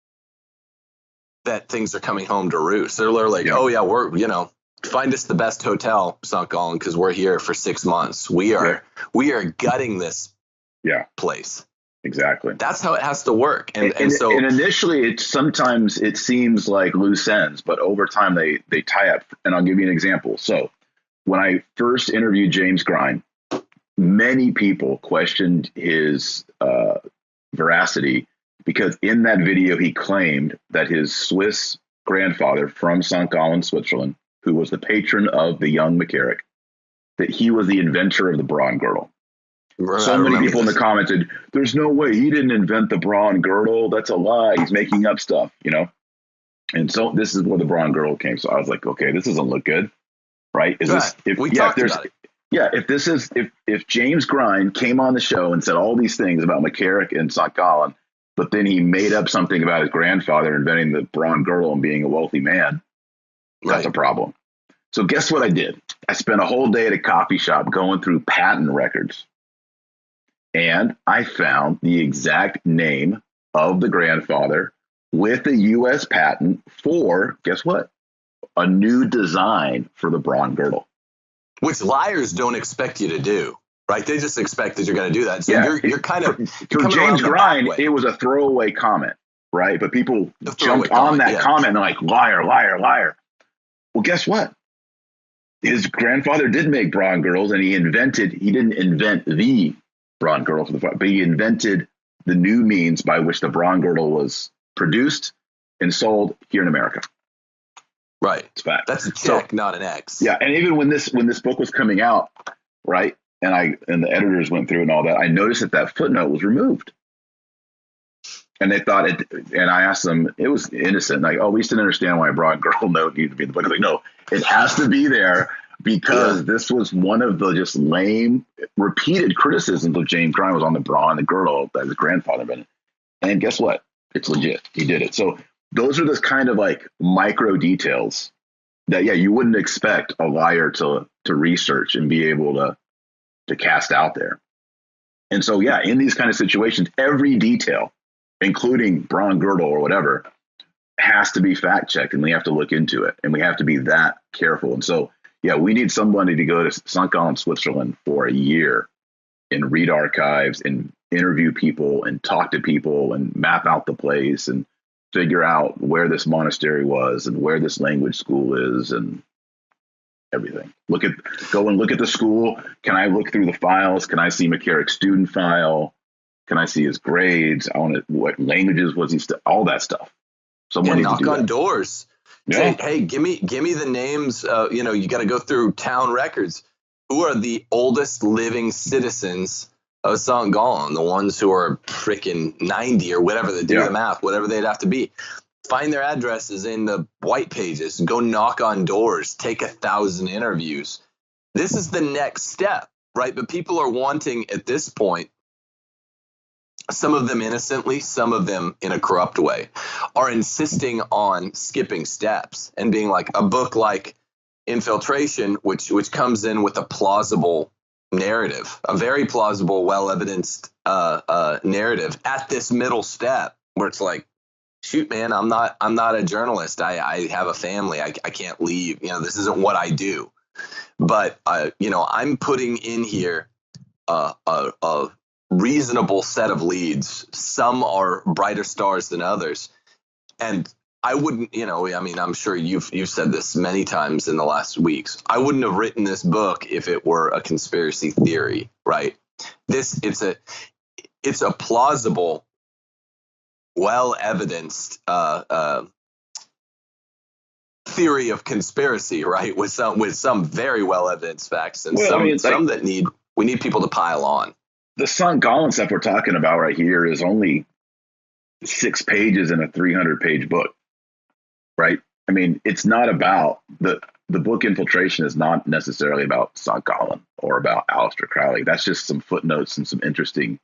that things are coming home to roost. They're like, oh yeah, we're, find us the best hotel, St. Gallen, because we're here for 6 months. We are gutting this place. Exactly. That's how it has to work. And initially sometimes it seems like loose ends, but over time they tie up. And I'll give you an example. So when I first interviewed James Grine, many people questioned his veracity, because in that video he claimed that his Swiss grandfather from St. Gallen, Switzerland, who was the patron of the young McCarrick, that he was the inventor of the Braun girdle. So many people in the comments said, there's no way, he didn't invent the Braun girdle. That's a lie. He's making up stuff, And so this is where the Braun girdle came. So I was like, okay, this doesn't look good, right? If James Grine came on the show and said all these things about McCarrick and St. Gallen, but then he made up something about his grandfather inventing the Braun girdle and being a wealthy man, that's a problem. So guess what I did? I spent a whole day at a coffee shop going through patent records. And I found the exact name of the grandfather with a U.S. patent for, guess what? A new design for the Braun girdle. Which liars don't expect you to do, right? They just expect that you're going to do that. So you're kind of... For James Grine, it was a throwaway comment, right? But people jumped on that comment and they're like, liar, liar, liar. Well, guess what? His grandfather did make Braun girdles, and he didn't invent the Braun girdle but he invented the new means by which the Braun girdle was produced and sold here in America. Right. It's fact. That's a check, not an X. Yeah. And even when this book was coming out, right, and the editors went through and all that, I noticed that footnote was removed. And they thought it, and I asked them, it was innocent. Like, oh, we just didn't understand why a broad girl note needed to be in the book. I was like, no, it has to be there because this was one of the just lame, repeated criticisms of James Grime was on the bra and the girdle that his grandfather made. And guess what? It's legit. He did it. So those are the kind of like micro details that, you wouldn't expect a liar to research and be able to cast out there. And so, in these kind of situations, every detail, including bra and girdle or whatever, has to be fact checked, and we have to look into it, and we have to be that careful. And so, we need somebody to go to St. Gallen, Switzerland for a year and read archives and interview people and talk to people and map out the place and figure out where this monastery was and where this language school is and everything. Go and look at the school. Can I look through the files? Can I see McCarrick's student file? Can I see his grades? What languages was he all that stuff. Someone knock on doors. Yeah. Say, hey, give me the names. You got to go through town records. Who are the oldest living citizens of St. Gallen? The ones who are freaking 90 or whatever. They do the math, whatever they'd have to be. Find their addresses in the white pages. Go knock on doors. Take 1,000 interviews. This is the next step, right? But people are wanting at this point, some of them innocently, some of them in a corrupt way, are insisting on skipping steps and being like a book like Infiltration, which comes in with a plausible narrative, a very plausible, well-evidenced narrative at this middle step where it's like, shoot, man, I'm not a journalist. I have a family. I can't leave. This isn't what I do. But I'm putting in here a reasonable set of leads. Some are brighter stars than others, and I wouldn't. I'm sure you've said this many times in the last weeks. I wouldn't have written this book if it were a conspiracy theory, right? It's a plausible, well evidenced theory of conspiracy, right? With some very well evidenced facts and some that we need people to pile on. The St. Gallen stuff we're talking about right here is only 6 pages in a 300-page book, right? I mean, it's not about the book Infiltration is not necessarily about St. Gallen or about Aleister Crowley. That's just some footnotes and some interesting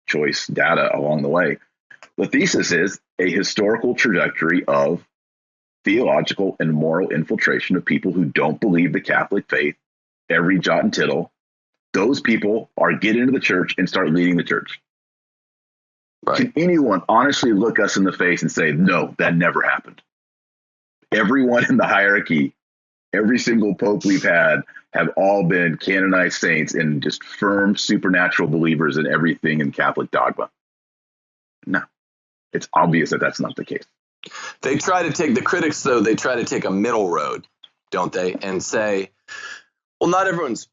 choice data along the way. The thesis is a historical trajectory of theological and moral infiltration of people who don't believe the Catholic faith, every jot and tittle. Those people get into the church and start leading the church. Right. Can anyone honestly look us in the face and say, no, that never happened? Everyone in the hierarchy, every single pope we've had, have all been canonized saints and just firm supernatural believers in everything in Catholic dogma. No, it's obvious that that's not the case. They try to take a middle road, don't they? And say, well, not everyone's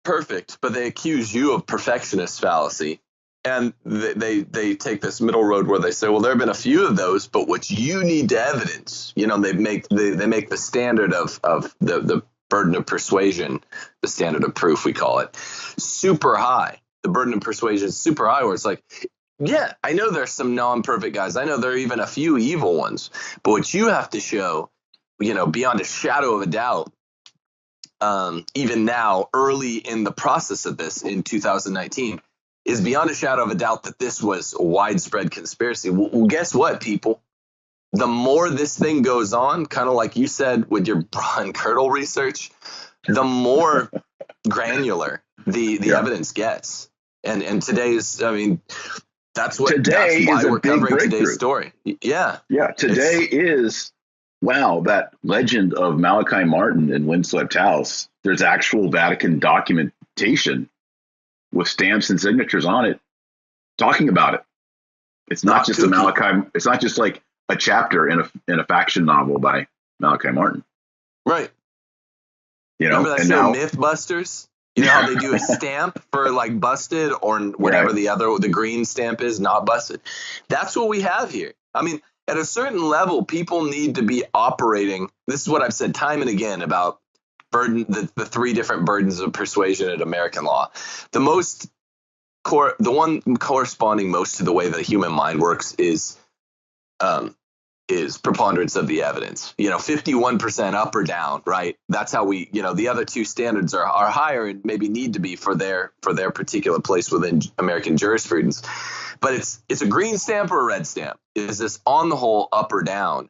perfect, but they accuse you of perfectionist fallacy. And they take this middle road where they say, well, there have been a few of those, but what you need to evidence, they make the standard of the burden of persuasion, the standard of proof, we call it, super high. The burden of persuasion is super high, where it's like, yeah, I know there's some non-perfect guys. I know there are even a few evil ones. But what you have to show, beyond a shadow of a doubt, even now, early in the process of this in 2019, is beyond a shadow of a doubt that this was a widespread conspiracy. Well, guess what, people? The more this thing goes on, kind of like you said with your bra and girdle research, the more granular the evidence gets. And today's, that's why we're covering today's story. Yeah. Yeah. Today is, that legend of Malachi Martin and Windswept House. There's actual Vatican documentation with stamps and signatures on it talking about it. It's not just a Malachi. It's not just like a chapter in a faction novel by Malachi Martin. Right. Remember that show Mythbusters? You know how they do a stamp for like busted or whatever the green stamp is, not busted. That's what we have here. At a certain level, people need to be operating. This is what I've said time and again about the three different burdens of persuasion in American law. The one corresponding most to the way the human mind works is preponderance of the evidence. 51% up or down, right? That's how we, the other two standards are higher and maybe need to be for their particular place within American jurisprudence. But it's a green stamp or a red stamp. Is this on the whole up or down?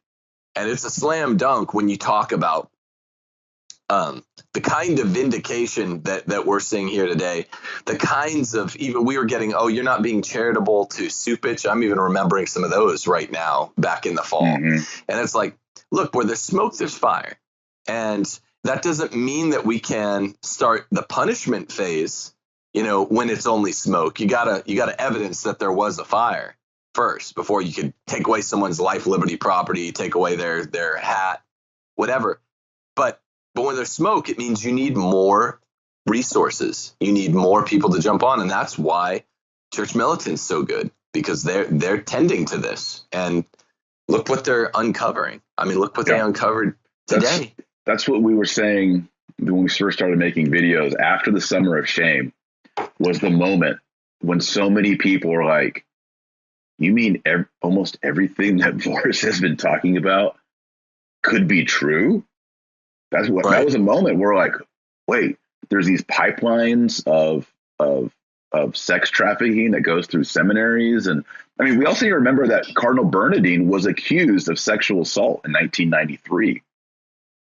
And it's a slam dunk when you talk about the kind of vindication that we're seeing here today, the kinds of, even we were getting, oh, you're not being charitable to Supich. I'm even remembering some of those right now back in the fall. And it's like, look, where there's smoke, there's fire. And that doesn't mean that we can start the punishment phase, when it's only smoke. You gotta evidence that there was a fire first before you could take away someone's life, liberty, property, take away their hat, whatever. But when there's smoke, it means you need more resources. You need more people to jump on. And that's why church militant's so good, because they're tending to this. And look what they're uncovering. I mean, look what they uncovered today. That's what we were saying when we first started making videos. After the Summer of Shame was the moment when so many people were like, you mean almost everything that Boris has been talking about could be true? That was a moment where we're like, wait, there's these pipelines of sex trafficking that goes through seminaries. And I mean, we also need to remember that Cardinal Bernardin was accused of sexual assault in 1993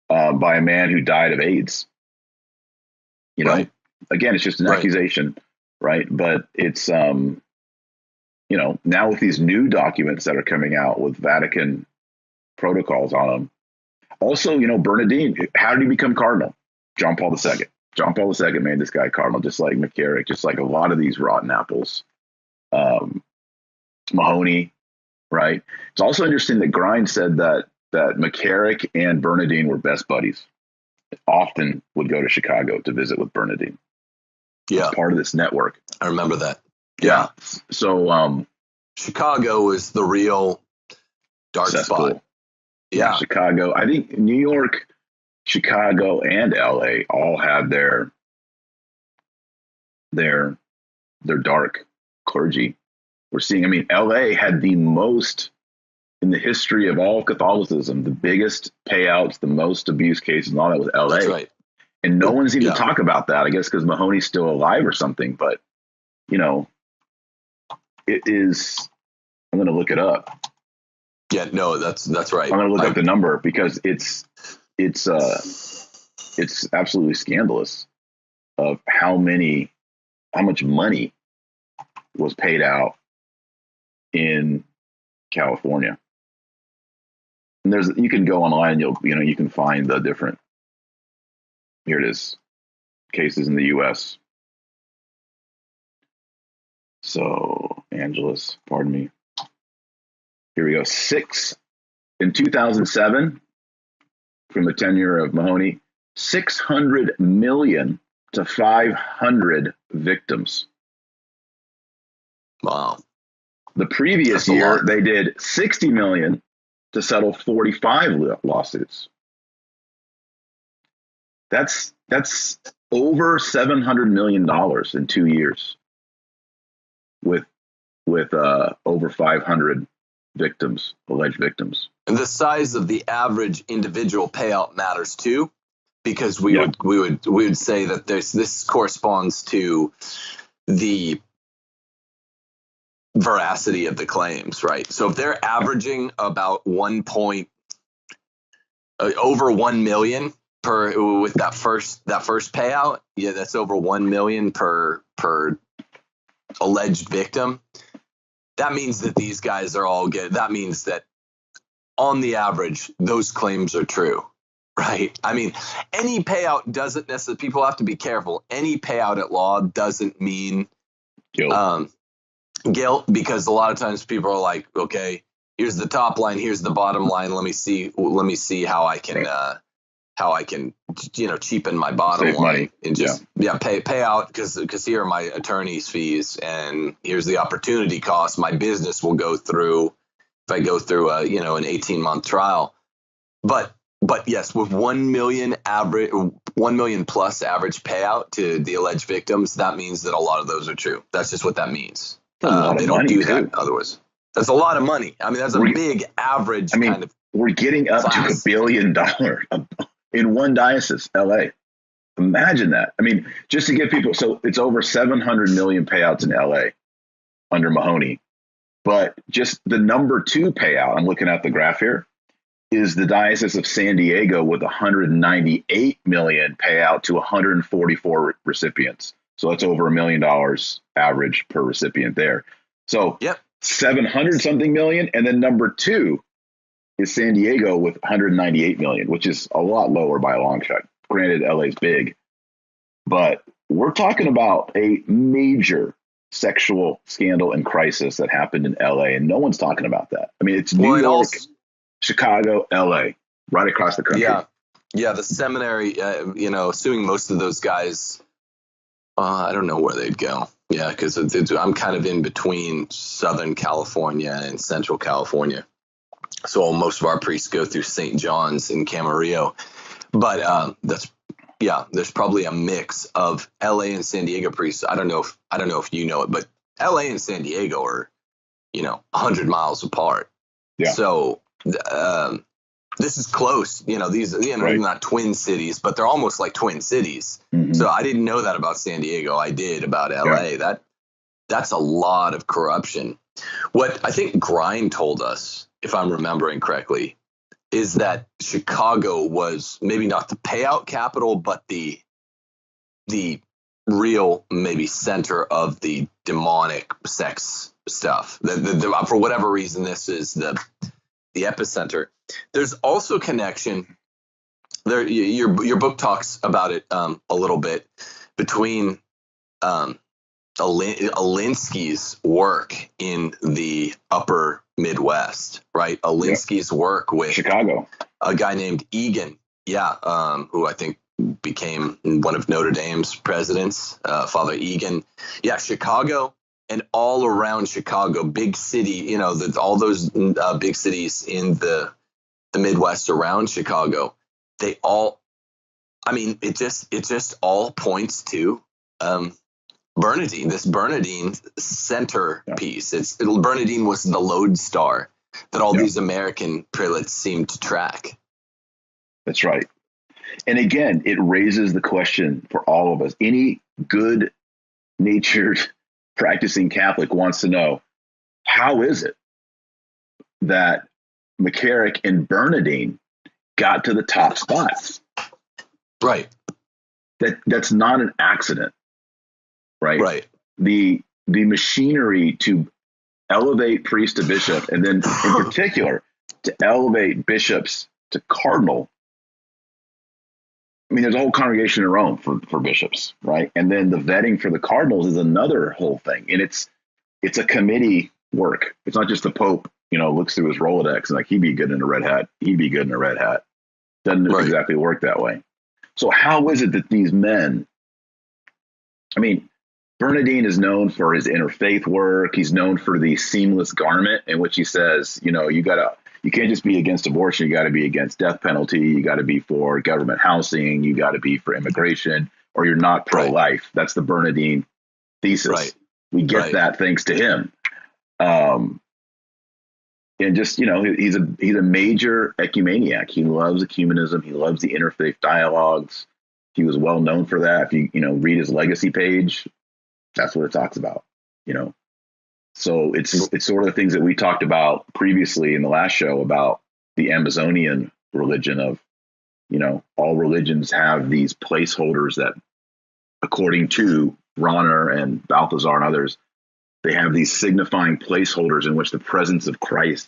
by a man who died of AIDS. Again, it's just an accusation, right? But it's, now with these new documents that are coming out with Vatican protocols on them. Also, Bernardin, how did he become cardinal? John Paul II. John Paul II made this guy cardinal, just like McCarrick, just like a lot of these rotten apples. Mahoney, right? It's also interesting that Grimes said that McCarrick and Bernardin were best buddies. Often would go to Chicago to visit with Bernardin. Yeah, as part of this network. I remember that. Yeah. So Chicago was the real dark spot. Yeah, Chicago. I think New York, Chicago, and LA all had their dark clergy. We're seeing. I mean, LA had the most in the history of all Catholicism, the biggest payouts, the most abuse cases, and all that was LA. That's right. And no one seemed to talk about that. I guess because Mahoney's still alive or something. But it is. I'm going to look it up. Yeah, no, that's right. I'm going to look up the number because it's absolutely scandalous of how much money was paid out in California. And you can go online, you can find the different, here it is, cases in the US. So, Angeles, pardon me. Here we go. 6 in 2007, from the tenure of Mahoney, 600 million to 500 victims. Wow. The previous year, they did 60 million to settle 45 lawsuits. That's over $700 million in 2 years with over 500 victims, alleged victims. And the size of the average individual payout matters too, because we would say that this corresponds to the veracity of the claims, right? So if they're averaging about over 1 million per with that first payout, that's over 1 million per alleged victim. That means that these guys are all good. That means that on the average, those claims are true, right? I mean, any payout doesn't necessarily, people have to be careful. Any payout at law doesn't mean guilt, because a lot of times people are like, okay, here's the top line, here's the bottom line. Let me see how I can, cheapen my bottom line money. And just pay out because here are my attorney's fees and here's the opportunity cost my business will go through if I go through an 18-month trial. But But yes, with 1 million average, 1 million plus average payout to the alleged victims, that means that a lot of those are true. That's just what that means. That's a lot of They don't money, do too. that otherwise. That's a lot of money. I mean, that's a big average kind of. We're getting up class. to $1 billion in one diocese, LA. Imagine that. I mean, just to give people, so it's over 700 million payouts in LA under Mahoney. But just the number 2 payout, I'm looking at the graph here, is the Diocese of San Diego with 198 million payout to 144 recipients. So that's over $1 million average per recipient there. So 700 something million. And then number 2 is San Diego with 198 million, which is a lot lower by a long shot. Granted, LA's big, but we're talking about a major sexual scandal and crisis that happened in LA, and no one's talking about that. I mean, it's New York, Chicago, LA, right across the country. Yeah. The seminary, assuming most of those guys, I don't know where they'd go. Yeah, because I'm kind of in between Southern California and Central California. So most of our priests go through St. John's in Camarillo. But there's probably a mix of LA and San Diego priests. I don't know if you know it, but LA and San Diego are, 100 miles apart. Yeah. So this is close. These, right. Not twin cities, but they're almost like twin cities. Mm-hmm. So I didn't know that about San Diego. I did about LA. Yeah. That's a lot of corruption. What I think Grind told us, if I'm remembering correctly, is that Chicago was maybe not the payout capital, but the real maybe center of the demonic sex stuff. For whatever reason, this is the epicenter. There's also connection there. Your book talks about it a little bit between Alinsky's work in the upper Midwest, right? Alinsky's work with Chicago, a guy named Egan, who I think became one of Notre Dame's presidents, Father Egan. Yeah, Chicago and all around Chicago, big city, all those big cities in the Midwest around Chicago, they all, it just all points to Bernardine, this Bernardine centerpiece. Bernardine was the lodestar that all these American prelates seem to track. That's right. And again, it raises the question for all of us. Any good-natured practicing Catholic wants to know, how is it that McCarrick and Bernardine got to the top spots? Right. That's not an accident. Right. The machinery to elevate priest to bishop, and then in particular to elevate bishops to cardinal. There's a whole congregation in Rome for bishops, right? And then the vetting for the cardinals is another whole thing, and it's a committee work. It's not just the Pope, looks through his Rolodex and like, he'd be good in a red hat. He'd be good in a red hat. Doesn't exactly work that way. So how is it that these men? Bernardine is known for his interfaith work. He's known for the seamless garment, in which he says, you can't just be against abortion. You got to be against death penalty. You got to be for government housing. You got to be for immigration, or you're not pro-life. Right. That's the Bernardine thesis. Right. We get that thanks to him. And just, he's a major ecumeniac. He loves ecumenism. He loves the interfaith dialogues. He was well known for that. If you read his legacy page, that's what it talks about, So it's sort of the things that we talked about previously in the last show about the Amazonian religion of, all religions have these placeholders that, according to Rahner and Balthazar and others, they have these signifying placeholders in which the presence of Christ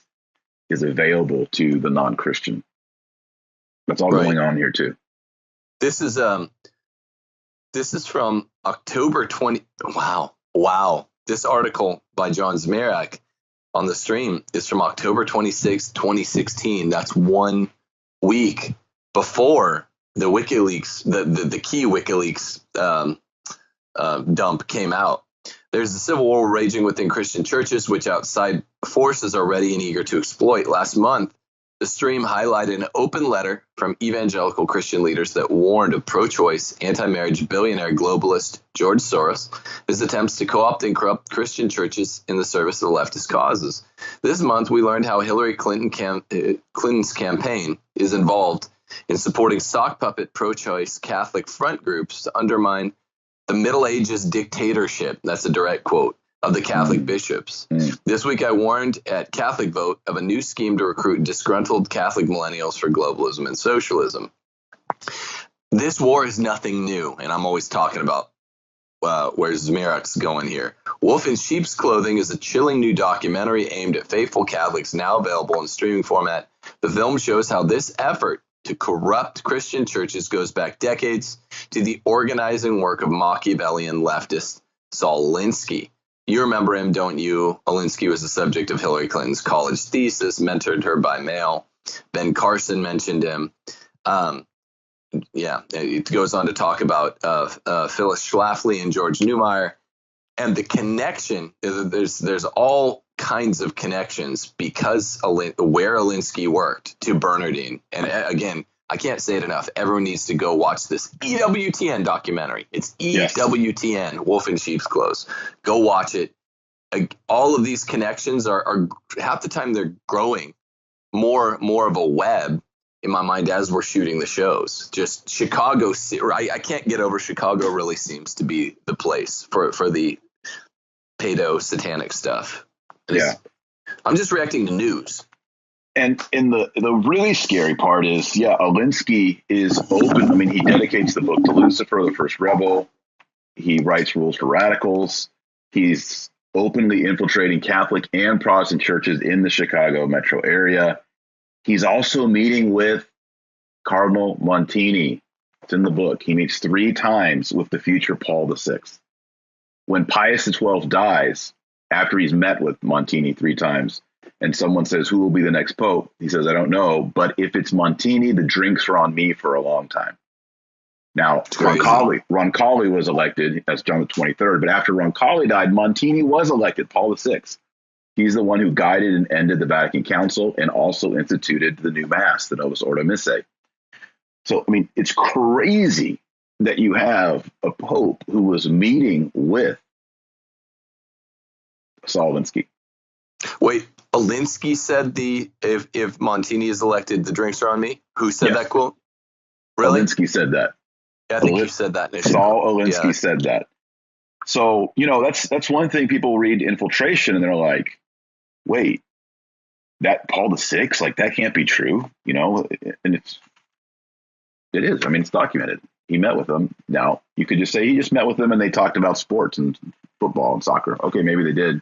is available to the non-Christian. That's all going on here too. This is from October 20. Wow. This article by John Zmirak on the stream is from October 26, 2016. That's 1 week before the WikiLeaks, the key WikiLeaks dump came out. There's a civil war raging within Christian churches, which outside forces are ready and eager to exploit. Last month, The stream highlighted an open letter from evangelical Christian leaders that warned of pro-choice, anti-marriage billionaire globalist George Soros, his attempts to co-opt and corrupt Christian churches in the service of leftist causes. This month, we learned how Hillary Clinton's campaign is involved in supporting sock puppet pro-choice Catholic front groups to undermine the Middle Ages dictatorship. That's a direct quote of the Catholic bishops. This week, I warned at Catholic Vote of a new scheme to recruit disgruntled Catholic millennials for globalism and socialism. This war is nothing new, and I'm always talking about where Zmirak's going here. Wolf in Sheep's Clothing is a chilling new documentary aimed at faithful Catholics, now available in streaming format. The film shows how this effort to corrupt Christian churches goes back decades to the organizing work of Machiavellian leftist Saul Alinsky. You remember him, don't you? Alinsky was the subject of Hillary Clinton's college thesis, mentored her by mail. Ben Carson mentioned him. It goes on to talk about Phyllis Schlafly and George Neumeier. And the connection, there's all kinds of connections because where Alinsky worked to Bernardine. And again, I can't say it enough. Everyone needs to go watch this EWTN documentary. It's EWTN, Wolf in Sheep's Clothes. Go watch it. All of these connections are half the time they're growing more of a web in my mind as we're shooting the shows. Just Chicago, I can't get over Chicago really seems to be the place for the pedo satanic stuff. I'm just reacting to news. And the really scary part is, Alinsky is open. I mean, he dedicates the book to Lucifer, the first rebel. He writes Rules for Radicals. He's openly infiltrating Catholic and Protestant churches in the Chicago metro area. He's also meeting with Cardinal Montini. It's in the book. He meets 3 times with the future Paul VI. When Pius XII dies, after he's met with Montini 3 times, and someone says, who will be the next pope? He says, I don't know. But if it's Montini, the drinks are on me for a long time. Now, Roncalli was elected as John the 23rd. But after Roncalli died, Montini was elected, Paul VI. He's the one who guided and ended the Vatican Council and also instituted the new Mass, the Novus Ordo Missae. So, I mean, it's crazy that you have a pope who was meeting with Saul Alinsky. Wait, Alinsky said if Montini is elected, the drinks are on me? Who said that quote? Really? Alinsky said that. Yeah, I think you said that. Saul Alinsky said that. So, that's one thing. People read Infiltration and they're like, wait, that Paul VI, like that can't be true, and it is. I mean, it's documented. He met with them. Now, you could just say he just met with them and they talked about sports and football and soccer. Okay, maybe they did.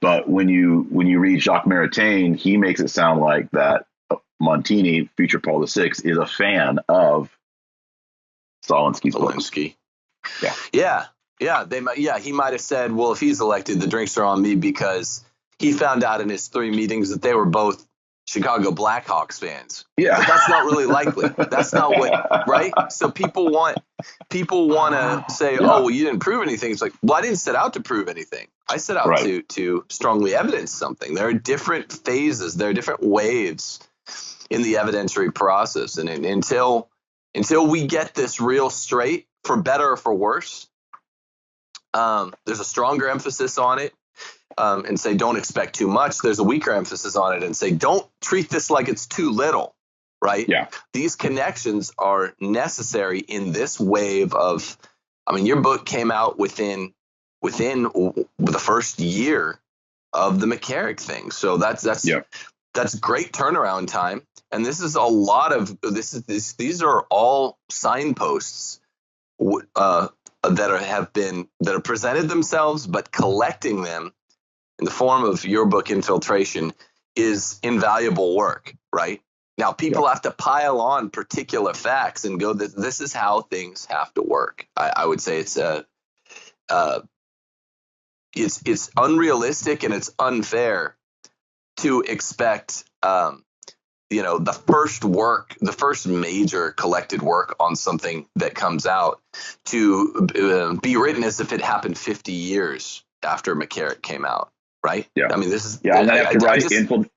But when you read Jacques Maritain, he makes it sound like that Montini, future Paul VI, is a fan of Saul Alinsky. He might have said, well, if he's elected, the drinks are on me because he found out in his 3 meetings that they were both Chicago Blackhawks fans. Yeah. But that's not really likely. That's not what, right? So people want to say, oh, well, you didn't prove anything. It's like, well, I didn't set out to prove anything. I set out to strongly evidence something. There are different phases. There are different waves in the evidentiary process. And until we get this real straight, for better or for worse, there's a stronger emphasis on it. And say, don't expect too much. There's a weaker emphasis on it and say, don't treat this like it's too little, right? Yeah. These connections are necessary in this wave of, your book came out within the first year of the McCarrick thing. So that's great turnaround time. And this is a lot of, these are all signposts that have presented themselves, but collecting them in the form of your book, Infiltration, is invaluable work, right? Now, people have to pile on particular facts and go, this is how things have to work. I would say it's unrealistic and it's unfair to expect, the first major collected work on something that comes out to be written as if it happened 50 years after McCarrick came out. right? Yeah. I mean, this is I'm gonna have to write just,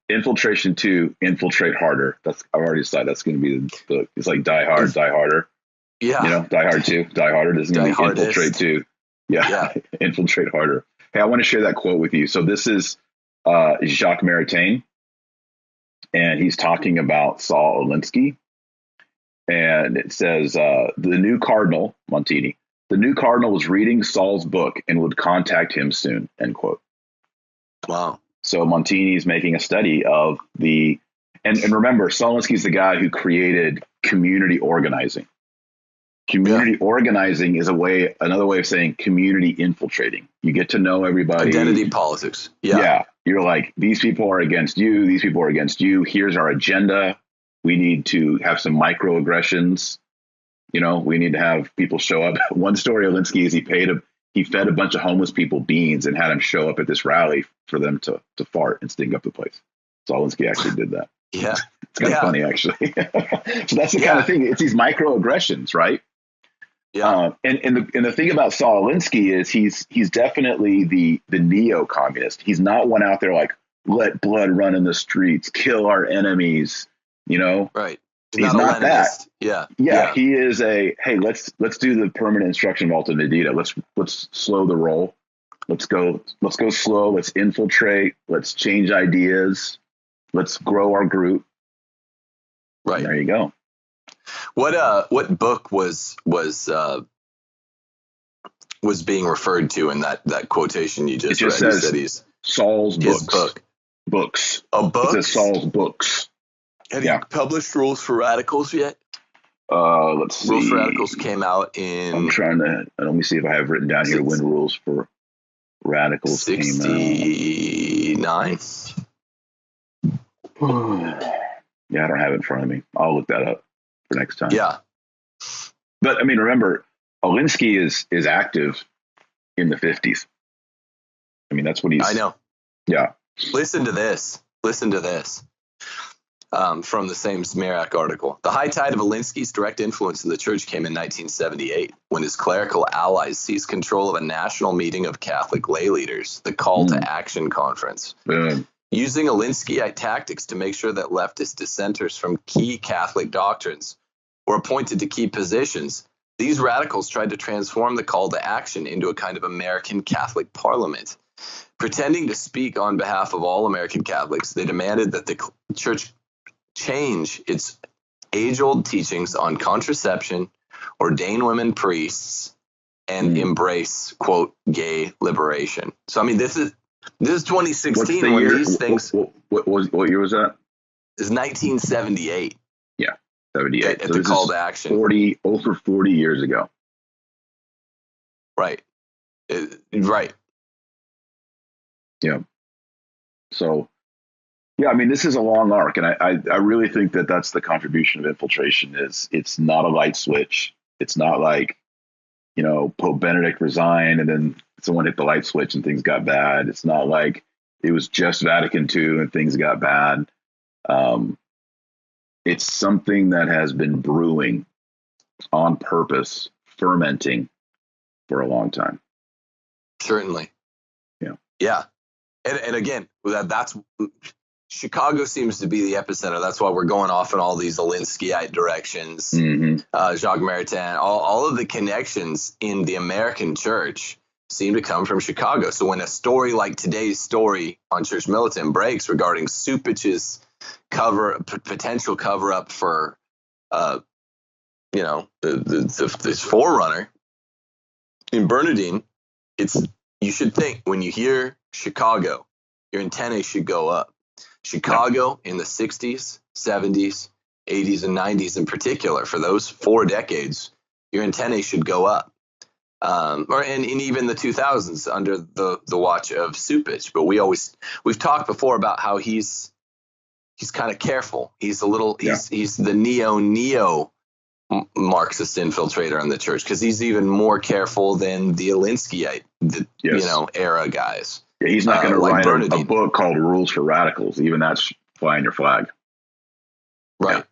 Infiltration 2, Infiltrate Harder. I've already decided that's going to be the book. It's like Die Hard, Die Harder. yeah, Die Hard 2, Die Harder. This is going to be Infiltrate 2. Yeah. Infiltrate Harder. Hey, I want to share that quote with you. So this is Jacques Maritain, and he's talking about Saul Alinsky. And it says, the new cardinal, Montini, the new cardinal was reading Saul's book and would contact him soon, end quote. Wow. So Montini is making a study of and remember, Saul Alinsky is the guy who created community organizing. Community organizing is another way of saying community infiltrating. You get to know everybody. Identity politics. Yeah. You're like, these people are against you. These people are against you. Here's our agenda. We need to have some microaggressions. We need to have people show up. One story of Alinsky is he fed a bunch of homeless people beans and had them show up at this rally for them to fart and stink up the place. So Alinsky actually did that. Yeah. It's kind of funny, actually. So that's the kind of thing. It's these microaggressions, right? Yeah. And the thing about Saul Alinsky is he's definitely the neo-communist. He's not one out there like, let blood run in the streets, kill our enemies, Right. He's not that. Yeah. He is hey, let's do the permanent instruction of Alta Medida. Let's slow the roll. Let's go slow. Let's infiltrate. Let's change ideas. Let's grow our group. Right. And there you go. What book was being referred to in that quotation you just read? Says you said he's Saul's books. Oh, books? It says Saul's books. Have you published Rules for Radicals yet? Let's see. Rules for Radicals came out in... I'm trying to... Let me see if I have written down here when Rules for Radicals 69? came out. Yeah, I don't have it in front of me. I'll look that up for next time. Yeah. But, I mean, remember, Alinsky is active in the 50s. I mean, that's what he's... I know. Yeah. Listen to this. From the same Smerak article. The high tide of Alinsky's direct influence in the church came in 1978, when his clerical allies seized control of a national meeting of Catholic lay leaders, the Call to Action Conference. Using Alinskyite tactics to make sure that leftist dissenters from key Catholic doctrines were appointed to key positions, these radicals tried to transform the Call to Action into a kind of American Catholic parliament. Pretending to speak on behalf of all American Catholics, they demanded that the church change its age-old teachings on contraception, ordain women priests, and embrace, quote, gay liberation. So, I mean, this is 2016 when year? these things... What year was that? It's 1978. Yeah, 78. At the Call to Action. Over 40 years ago. Right. Right. Yeah. So... Yeah, I mean, this is a long arc, and I really think that that's the contribution of infiltration. It's not a light switch. It's not like, Pope Benedict resigned and then someone hit the light switch and things got bad. It's not like it was just Vatican II and things got bad. It's something that has been brewing on purpose, fermenting for a long time. Certainly. Yeah. And again, that's... Chicago seems to be the epicenter. That's why we're going off in all these Alinskyite directions. Jacques Maritain, all of the connections in the American church seem to come from Chicago. So when a story like today's story on Church Militant breaks regarding Cupich's potential cover up for, this forerunner in Bernardine, you should think when you hear Chicago, your antennae should go up. Chicago in the 60s, 70s, 80s, and 90s in particular, for those 4 decades, your antennae should go up. And even the 2000s under the watch of Cupich. But we've talked before about how he's kind of careful. He's he's the neo Marxist infiltrator in the church, because he's even more careful than the Alinskyite, era guys. Yeah, he's not going to write Bernardine. a book called Rules for Radicals. Even that's flying your flag. Right. Yeah.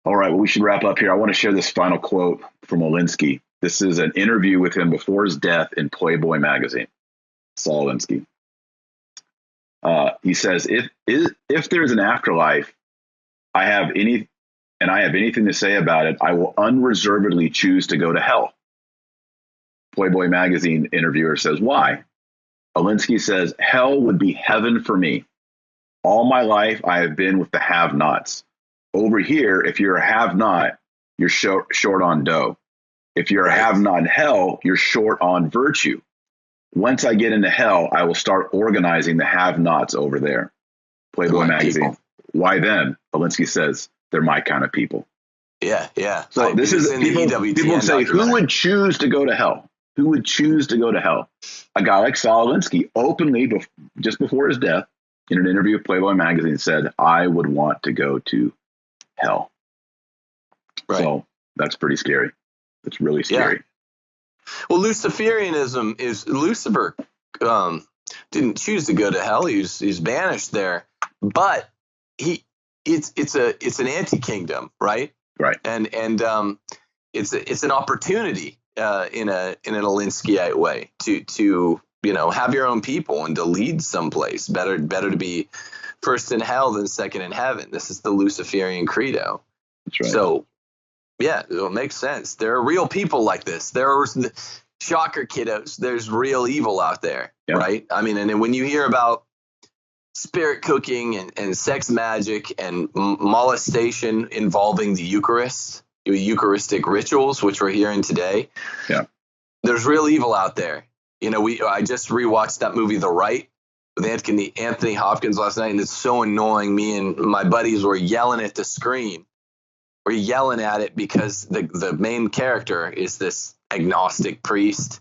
All right. Well, we should wrap up here. I want to share this final quote from Alinsky. This is an interview with him before his death in Playboy magazine. Saul Alinsky. He says, if there's an afterlife, I have anything to say about it, I will unreservedly choose to go to hell. Playboy magazine interviewer says, why? Alinsky says, hell would be heaven for me. All my life, I have been with the have-nots. Over here, if you're a have-not, you're short on dough. If you're a have-not in hell, you're short on virtue. Once I get into hell, I will start organizing the have-nots over there. Playboy magazine. People. Why them? Alinsky says, they're my kind of people. Yeah, yeah. So this is people say, who would choose to go to hell? Who would choose to go to hell? A guy like Saul Alinsky openly, just before his death, in an interview with Playboy magazine, said, I would want to go to hell. Right. So that's pretty scary. It's really scary. Yeah. Well, Luciferianism is Lucifer didn't choose to go to hell. He's banished there, but it's an anti-kingdom, right? Right. And it's an opportunity in an Alinskyite way to have your own people and to lead someplace. Better to be first in hell than second in heaven. This is the Luciferian credo. That's right. So yeah, it makes sense. There are real people like this. There are shocker, kiddos. There's real evil out there, right? I mean, and when you hear about spirit cooking and sex magic and molestation involving the Eucharist, Eucharistic rituals, which we're hearing today, there's real evil out there. I just rewatched that movie, The Rite, with Anthony Hopkins last night, and it's so annoying. Me and my buddies were yelling at the screen. We're yelling at it because the main character is this agnostic priest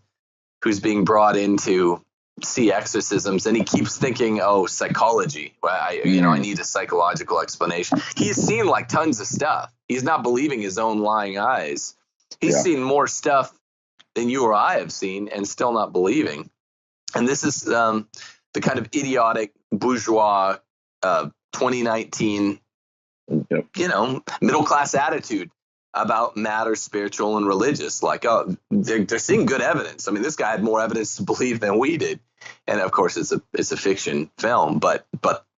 who's being brought in to see exorcisms, and he keeps thinking, psychology. I need a psychological explanation. He's seen like tons of stuff. He's not believing his own lying eyes. He's seen more stuff than you or I have seen and still not believing. And this is the kind of idiotic bourgeois 2019 middle class attitude about matters spiritual and religious. Like, they're seeing good evidence. I mean, this guy had more evidence to believe than we did. And of course, it's a fiction film, but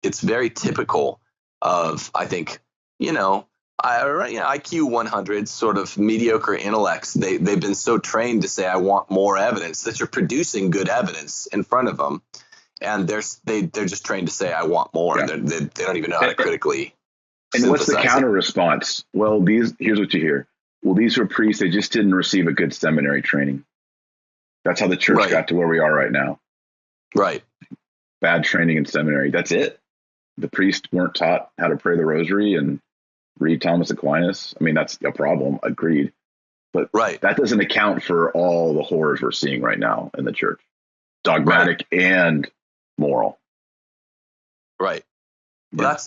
it's very typical of, I think, IQ 100 sort of mediocre intellects. They've been so trained to say, I want more evidence, that you're producing good evidence in front of them. And they're just trained to say, I want more. Yeah. They don't even know how to critically. And what's the counter response? Well, here's what you hear. Well, these were priests. They just didn't receive a good seminary training. That's how the church got to where we are right now. Right. Bad training in seminary. That's it. The priests weren't taught how to pray the rosary and read Thomas Aquinas. I mean, that's a problem. Agreed. But that doesn't account for all the horrors we're seeing right now in the church. Dogmatic and moral. Right. Well,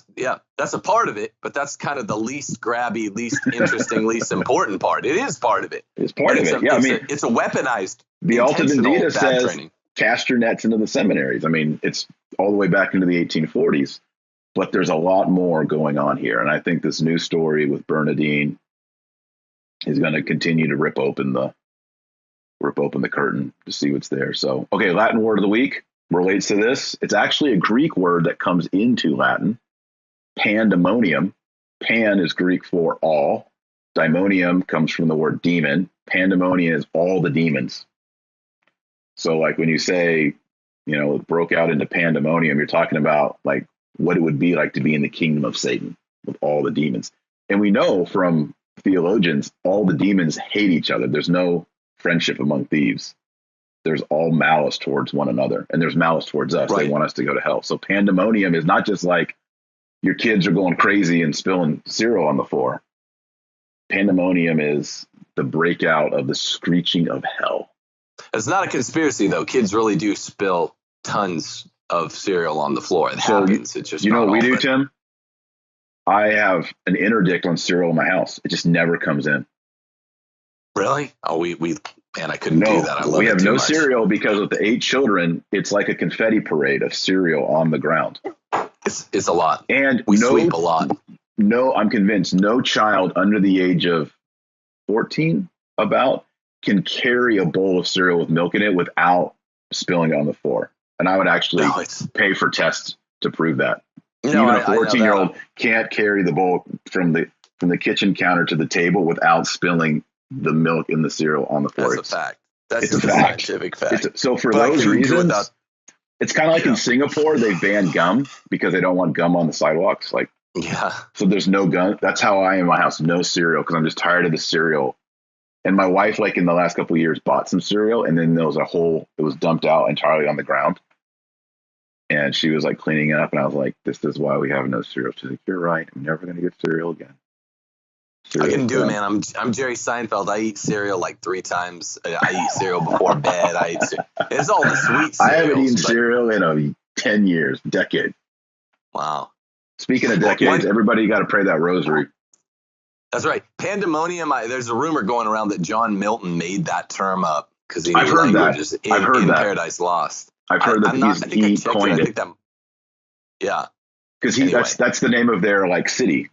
that's a part of it, but that's kind of the least grabby, least interesting, least important part. It is part of it. It's part of it. It's a weaponized. The Alta Vendita says, cast your nets into the seminaries. I mean, it's all the way back into the 1840s, but there's a lot more going on here. And I think this new story with Bernardine is going to continue to rip open the curtain to see what's there. So, okay, Latin word of the week relates to this. It's actually a Greek word that comes into Latin, pandemonium. Pan is Greek for all. Daimonium comes from the word demon. Pandemonium is all the demons. So like when you say, it broke out into pandemonium, you're talking about like what it would be like to be in the kingdom of Satan with all the demons. And we know from theologians, all the demons hate each other. There's no friendship among thieves. There's all malice towards one another, and there's malice towards us. Right. They want us to go to hell. So pandemonium is not just like your kids are going crazy and spilling cereal on the floor. Pandemonium is the breakout of the screeching of hell. It's not a conspiracy, though. Kids really do spill tons of cereal on the floor. It happens. It's just what we do, Tim? I have an interdict on cereal in my house. It just never comes in. Really? Oh, I couldn't do that. We have no cereal because with the 8 children, it's like a confetti parade of cereal on the ground. It's a lot. And we sweep a lot. No, I'm convinced no child under the age of 14 can carry a bowl of cereal with milk in it without spilling it on the floor. And I would actually No, it's pay for tests to prove that. no, Even a I know that. 14-year-old can't carry the bowl from the kitchen counter to the table without spilling the milk in the cereal on the floor. That's a fact. That's It's just a a fact. scientific fact. So for But I those couldn't do reasons, without- it's kind of like Yeah. in Singapore, they banned gum because they don't want gum on the sidewalks. Like, Yeah. so there's no gum. That's how I am in my house. No cereal because I'm just tired of the cereal. And my wife, like in the last couple of years, bought some cereal, and then there was it was dumped out entirely on the ground. And she was like cleaning it up, and I was like, "This is why we have no cereal." She's like, "You're right. I'm never going to get cereal again." I can do it, Cereal's man. I'm Jerry Seinfeld. I eat cereal like 3 times. I eat cereal before bed. It's all the sweet cereals. I haven't eaten but- cereal in 10 years, decade. Wow. Speaking of decades, everybody got to pray that rosary. That's right. Pandemonium. There's a rumor going around that John Milton made that term up because he I've knew heard that. languages I've heard in that. Paradise Lost. I've heard that I think I he checked coined I it think that. Yeah. because Anyway. that's the name of their like city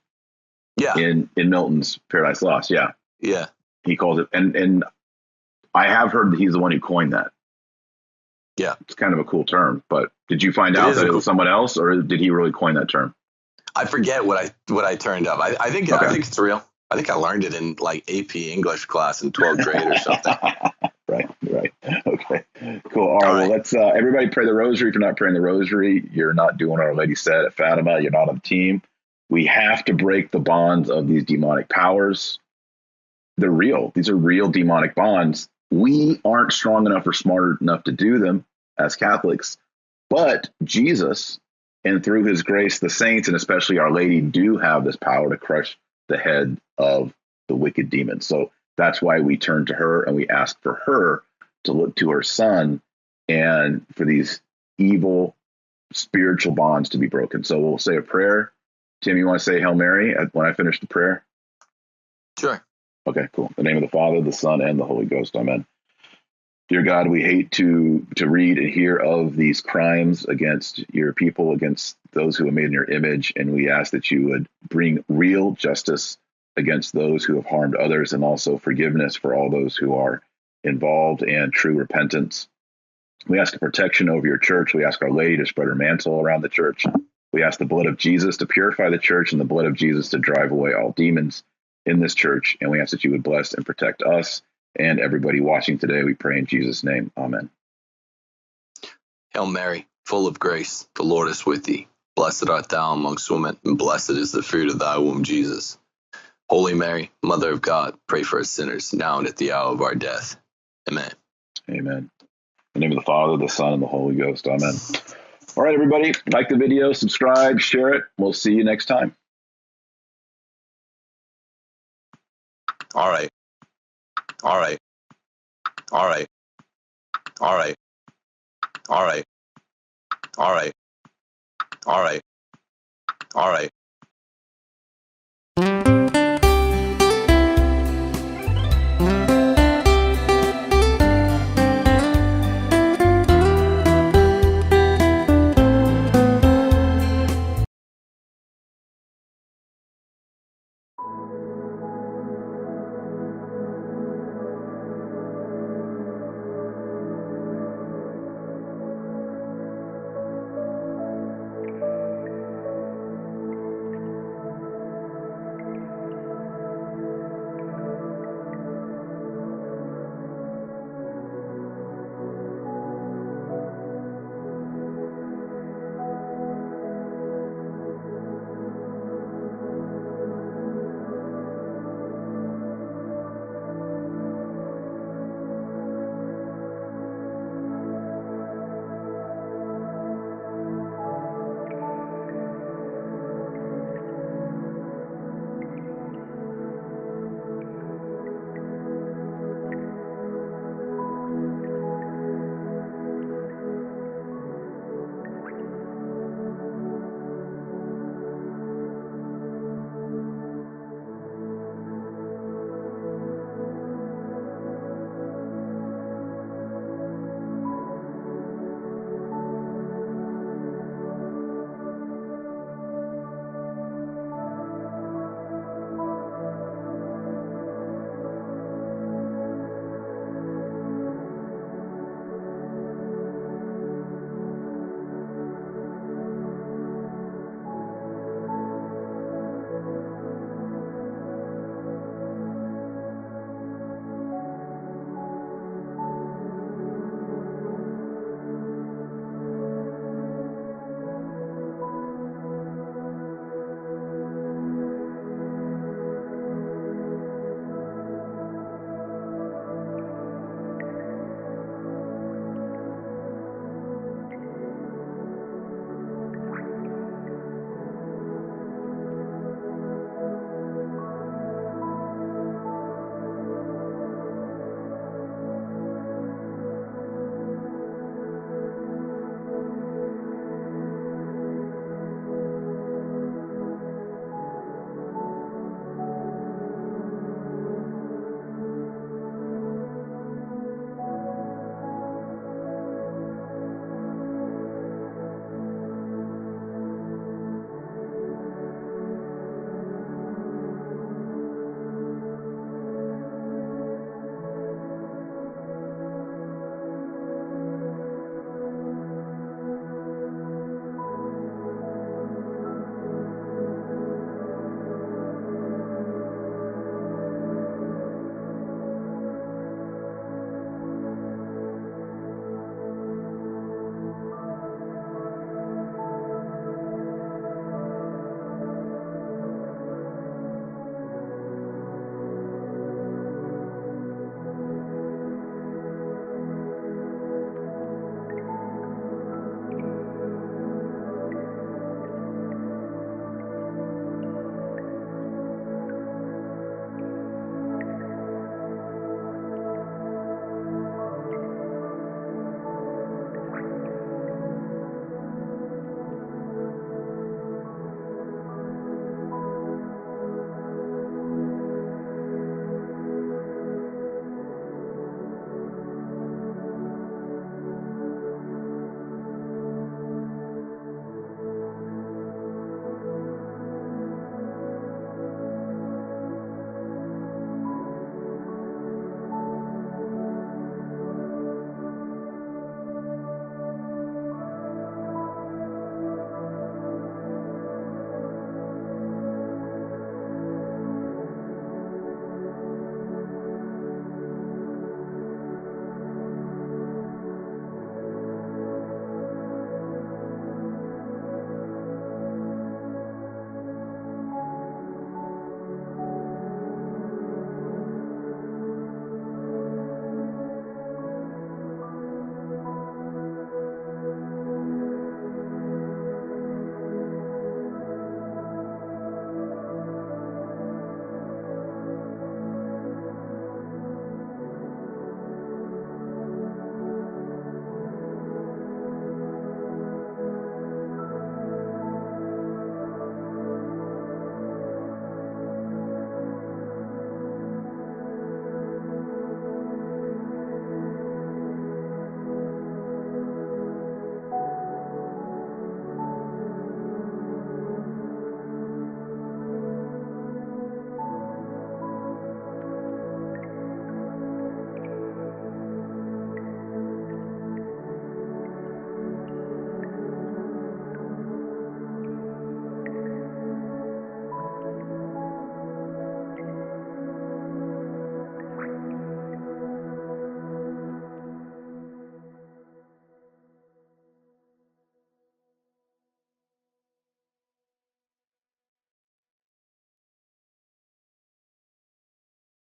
Yeah. in Milton's Paradise Lost. Yeah, Yeah. he calls it, and I have heard that he's the one who coined that. Yeah. It's kind of a cool term, but did you find It out is that a it was someone else, or did he really coin that term? I forget what I turned up. I think Okay. I think it's real. I think I learned it in like AP English class in 12th grade or something. Right. Okay. Cool. All right. Well, let's everybody pray the rosary. If you're not praying the rosary, you're not doing what Our Lady said at Fatima. You're not on the team. We have to break the bonds of these demonic powers. They're real. These are real demonic bonds. We aren't strong enough or smart enough to do them as Catholics, but Jesus, and through his grace, the saints, and especially Our Lady, do have this power to crush the head of the wicked demons. So that's why we turn to her and we ask for her to look to her son and for these evil spiritual bonds to be broken. So we'll say a prayer. Tim, you want to say Hail Mary when I finish the prayer? Sure. Okay, cool. In the name of the Father, the Son, and the Holy Ghost. Amen. Dear God, we hate to read and hear of these crimes against your people, against those who are made in your image, and we ask that you would bring real justice against those who have harmed others, and also forgiveness for all those who are involved, and true repentance. We ask a protection over your church. We ask Our Lady to spread her mantle around the church. We ask the blood of Jesus to purify the church and the blood of Jesus to drive away all demons in this church. And we ask that you would bless and protect us and everybody watching today. We pray in Jesus' name. Amen. Hail Mary, full of grace, the Lord is with thee. Blessed art thou amongst women, and blessed is the fruit of thy womb, Jesus. Holy Mary, Mother of God, pray for us sinners, now and at the hour of our death. Amen. Amen. In the name of the Father, the Son, and the Holy Ghost. Amen. All right, everybody, like the video, subscribe, share it. We'll see you next time. All right. All right. All right. All right. All right. All right. All right. All right.